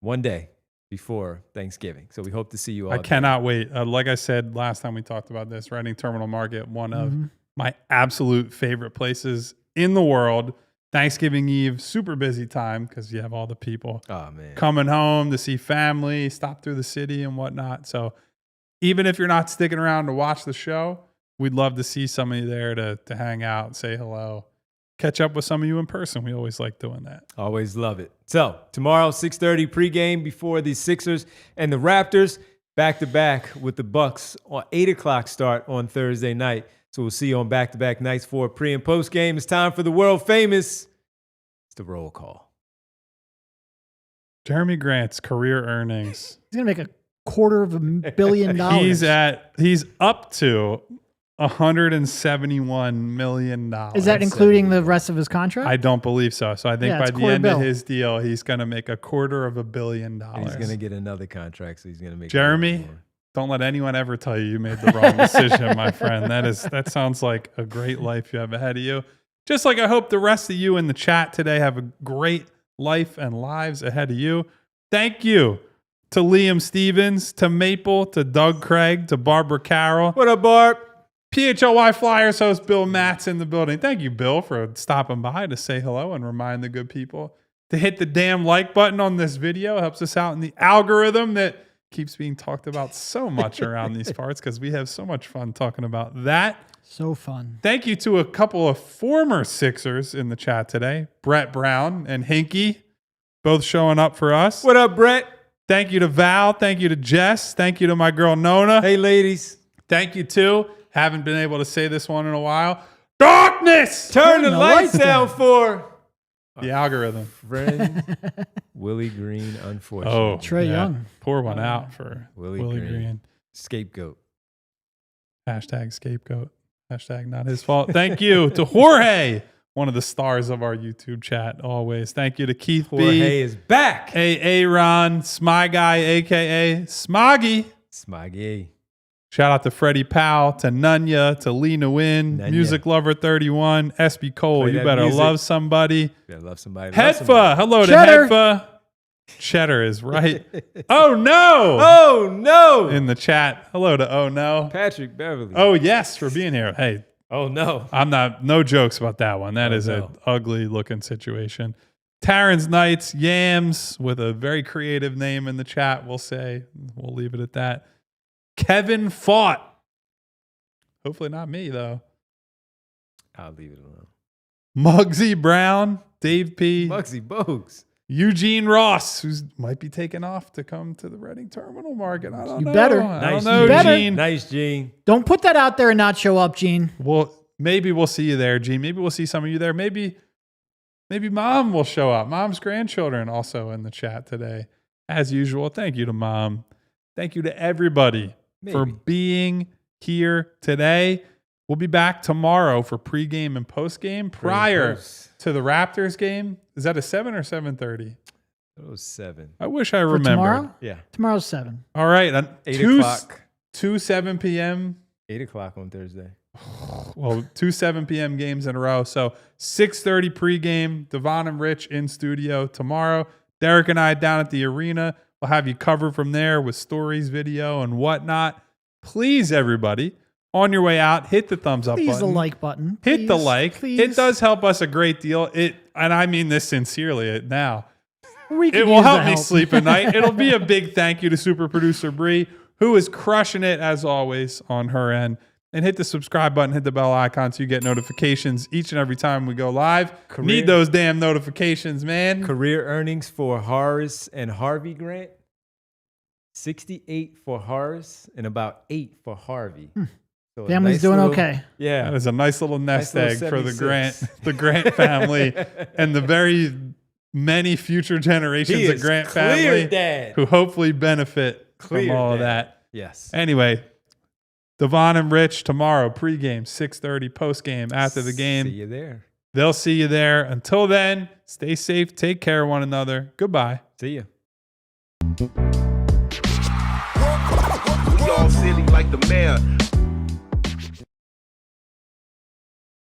one day before Thanksgiving. So we hope to see you all I there. cannot wait. Like I said last time we talked about this, Reading Terminal Market, one of my absolute favorite places in the world. Thanksgiving Eve, super busy time because you have all the people Oh, man. coming home to see family, stop through the city and whatnot. So even if you're not sticking around to watch the show, we'd love to see some of you there to hang out, say hello, catch up with some of you in person. We always like doing that. Always love it. So tomorrow, 6:30 pregame before the Sixers and the Raptors, back-to-back with the Bucks on 8 o'clock start on Thursday night. So we'll see you on back-to-back nights for pre- and post-game. It's time for the world-famous, it's the roll call. Jeremy Grant's career earnings. He's going to make $250 million. He's up to $171 million. Is that including the rest of his contract? I don't believe so. So I think Yeah, by it's the $250 end million. of his deal, he's going to make $250 million. And he's going to get another contract, so he's going to make Jeremy, a little more. don't let anyone ever tell you you made the wrong decision, my friend. That sounds like a great life you have ahead of you. Just like I hope the rest of you in the chat today have a great life and lives ahead of you. Thank you to Liam Stevens, to Maple, to Doug Craig, to Barbara Carroll. What up, Barb? PHLY Flyers host Bill Matt's in the building. Thank you, Bill, for stopping by to say hello and remind the good people to hit the damn like button on this video. It helps us out in the algorithm that keeps being talked about so much around these parts because we have so much fun talking about that. So fun. Thank you to a couple of former Sixers in the chat today, Brett Brown and Hinkie, both showing up for us. What up, Brett? Thank you to Val. Thank you to Jess. Thank you to my girl Nona. Hey, ladies. Thank you too. Haven't been able to say this one in a while. Darkness! Turn the lights down for The algorithm. friend Willie Green, unfortunately. Oh, Trae Young. Pour one out for Willie Willie Green. Green. Scapegoat. Hashtag scapegoat. Hashtag not his fault. Thank you to Jorge, one of the stars of our YouTube chat always. Thank you to Keith Jorge B. is back. Aaron, Smy Guy, a.k.a. Smoggy. Smoggy. Shout out to Freddie Powell, to Nunya, to Lee Nguyen, Nunya. Music Lover 31, SB Cole. Play You that better music. love somebody. Yeah, love somebody. Love somebody. Hedfa. Hello to Cheddar. Hedfa. Cheddar is right. Oh no. Oh, no. In the chat. Hello to Oh no. Patrick Beverly. Oh yes, for being here. Hey, Oh, no. I'm not, no jokes about that one. That Oh, is no. an ugly looking situation. Taryn's Knights, Yams, with a very creative name in the chat, we'll say. We'll leave it at that. Kevin Fought. Hopefully not me, though. I'll leave it alone. Muggsy Brown, Dave P. Muggsy Bogues. Eugene Ross, who might be taking off to come to the Reading Terminal Market. I don't know. Better. I Nice, don't know, Gene. Gene. Nice, Gene. Don't put that out there and not show up, Gene. Well, maybe we'll see you there, Gene. Maybe we'll see some of you there. Maybe Mom will show up. Mom's grandchildren also in the chat today. As usual, thank you to Mom. Thank you to everybody for being here today. We'll be back tomorrow for pregame and postgame prior to the Raptors game. Is that a 7 or 7:30? It was 7. I wish I For remembered. tomorrow? Yeah. Tomorrow's 7. All right. 8 o'clock. 7 p.m. 8 o'clock on Thursday. Well, 2 7 p.m. games in a row. So 6:30 pregame. Devon and Rich in studio tomorrow. Derek and I down at the arena. We'll have you covered from there with stories, video, and whatnot. Please, everybody, on your way out, hit the thumbs up Please button. the like button. Hit the Please, like. Please. It does help us a great deal. And I mean this sincerely now. We could It will use help the me sleep at night. It'll be a big thank you to super producer Bree, who is crushing it as always on her end. And hit the subscribe button, hit the bell icon so you get notifications each and every time we go live. Need those damn notifications, man. Career earnings for Horace and Harvey Grant. 68 for Horace and about 8 for Harvey. So Family's nice doing little- okay. Yeah. That is a nice little nest Nice egg little for the 76. Grant family and the very many future generations He of is Grant clear, family Dad. who hopefully benefit Clear, from all of Dad. that. Yes. Anyway, Devon and Rich tomorrow, pregame, 6:30, postgame, after the game. See you there. They'll see you there. Until then, stay safe, take care of one another. Goodbye. See you. We all silly like the mayor.